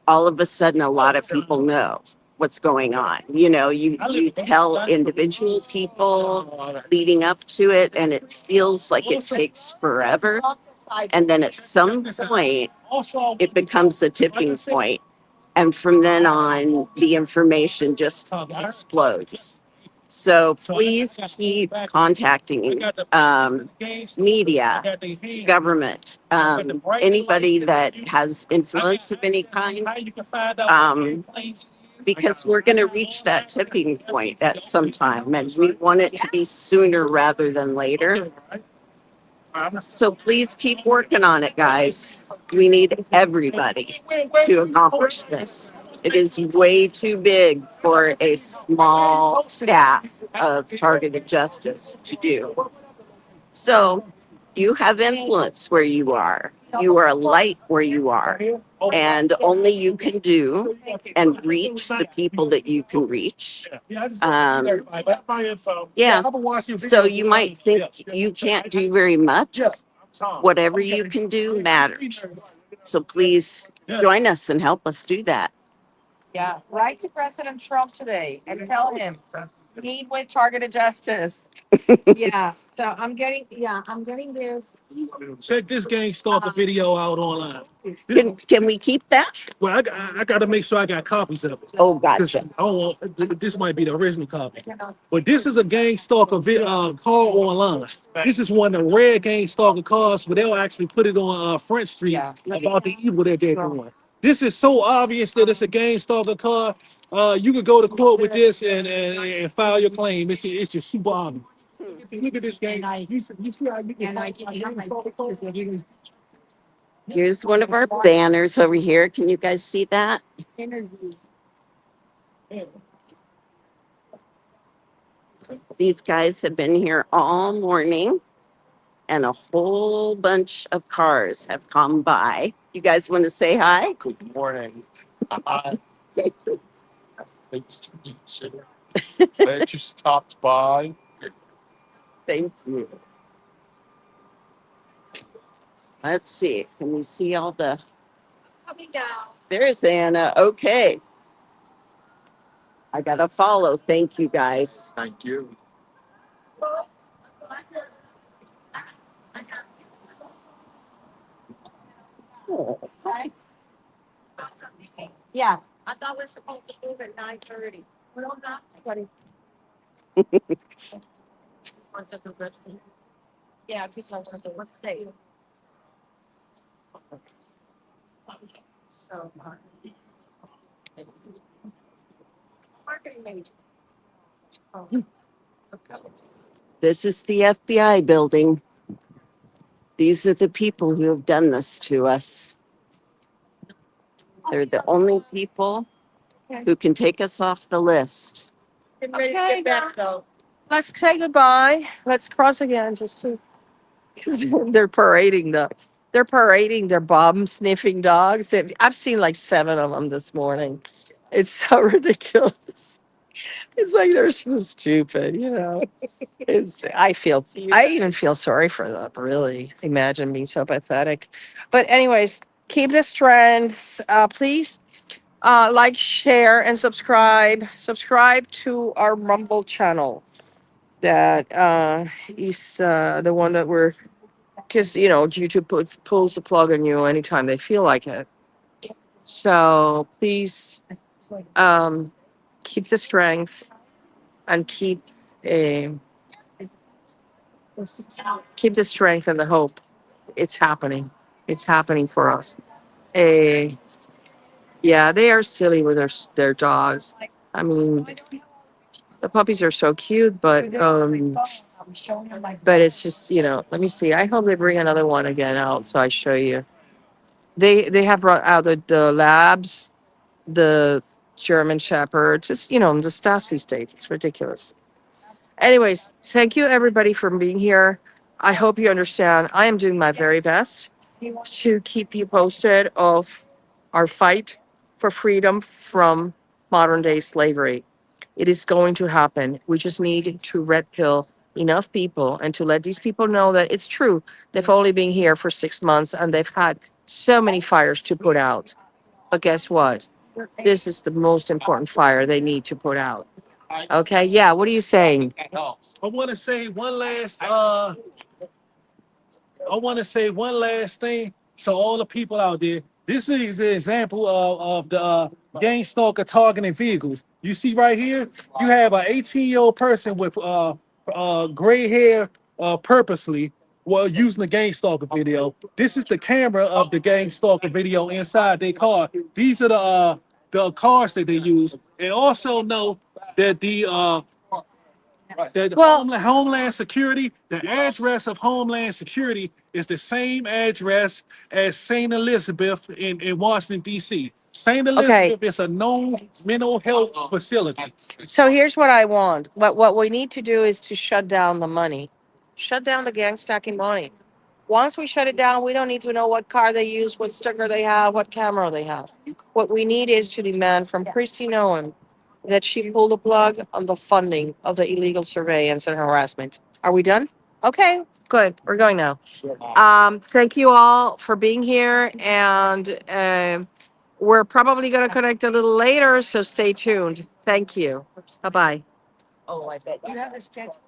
all of a sudden, a lot of people know what's going on. You know, you tell individual people leading up to it, and it feels like it takes forever. And then at some point, it becomes a tipping point. And from then on, the information just explodes. So please keep contacting media, government, anybody that has influence of any kind, because we're going to reach that tipping point at some time, and we want it to be sooner rather than later. So please keep working on it, guys. We need everybody to accomplish this. It is way too big for a small staff of targeted justice to do. So you have influence where you are. You are a light where you are. And only you can do and reach the people that you can reach. Yeah. So you might think you can't do very much. Whatever you can do matters. So please join us and help us do that.
Yeah, write to President Trump today and tell him need with targeted justice. Yeah, so I'm getting this.
Check this gang stalker video out online.
Can we keep that?
Well, I got to make sure I got copies of it.
Oh,
'Cause
gotcha.
I don't want, this might be the original copy. But this is a gang stalker car online. This is one of the rare gang stalker cars where they'll actually put it on Front Street about the evil that they're doing. This is so obvious that it's a gang stalker car. You could go to court with this and file your claim. It's just super obvious. Look at this gang. You see how you can gang stalker car?
Here's one of our banners over here. Can you guys see that? These guys have been here all morning, and a whole bunch of cars have come by. You guys want to say hi?
Good morning.
Glad you stopped by.
Thank you. Let's see. Can we see all the?
Coming down.
There's Anna. Okay. I got to follow. Thank you guys.
Thank you.
Yeah.
I thought we were supposed to move at 9:30.
Yeah, because I want to
Let's stay.
so
Marketing major.
This is the FBI building. These are the people who have done this to us. They're the only people who can take us off the list.
Getting ready to
Okay,
get back though.
let's say goodbye. Let's cross again just to because they're parading their bomb sniffing dogs. I've seen like 7 of them this morning. It's so ridiculous. It's like they're so stupid, you know. I even feel sorry for them, really. Imagine being so pathetic. But anyways, keep the strength. Please like, share, and subscribe. Subscribe to our Rumble channel. That is the one that we're because YouTube pulls the plug on you anytime they feel like it. So please keep the strength and uh, keep the strength and the hope. It's happening. It's happening for us. Uh, yeah, they are silly with their dogs. I mean, the puppies are so cute, but it's just Let me see. I hope they bring another one again out so I show you. They have brought out the labs, the German Shepherds. Just the Stasi states. It's ridiculous. Anyways, thank you everybody for being here. I hope you understand. I am doing my very best to keep you posted of our fight for freedom from modern day slavery. It is going to happen. We just need to red pill enough people and to let these people know that it's true. They've only been here for 6 months and they've had so many fires to put out. But guess what? This is the most important fire they need to put out. Okay, yeah, what are you saying?
I want to say one last. I want to say one last thing to all the people out there. This is an example of the gang stalker targeting vehicles. You see right here, you have an 18-year-old person with gray hair purposely while using the gang stalker video. This is the camera of the gang stalker video inside their car. These are the cars that they use. And also know that
Well,
Homeland Security, the address of Homeland Security is the same address as St. Elizabeth in Washington, D.C. St.
okay.
Elizabeth is a known mental health facility.
So here's what I want. What we need to do is to shut down the money. Shut down the gang stacking money. Once we shut it down, we don't need to know what car they use, what sticker they have, what camera they have. What we need is to demand from Christy Noem that she pull the plug on the funding of the illegal surveillance and harassment. Are we done? Okay, good. We're going now. Thank you all for being here, and we're probably going to connect a little later, so stay tuned. Thank you. Bye bye.
Oh, I bet you have a schedule.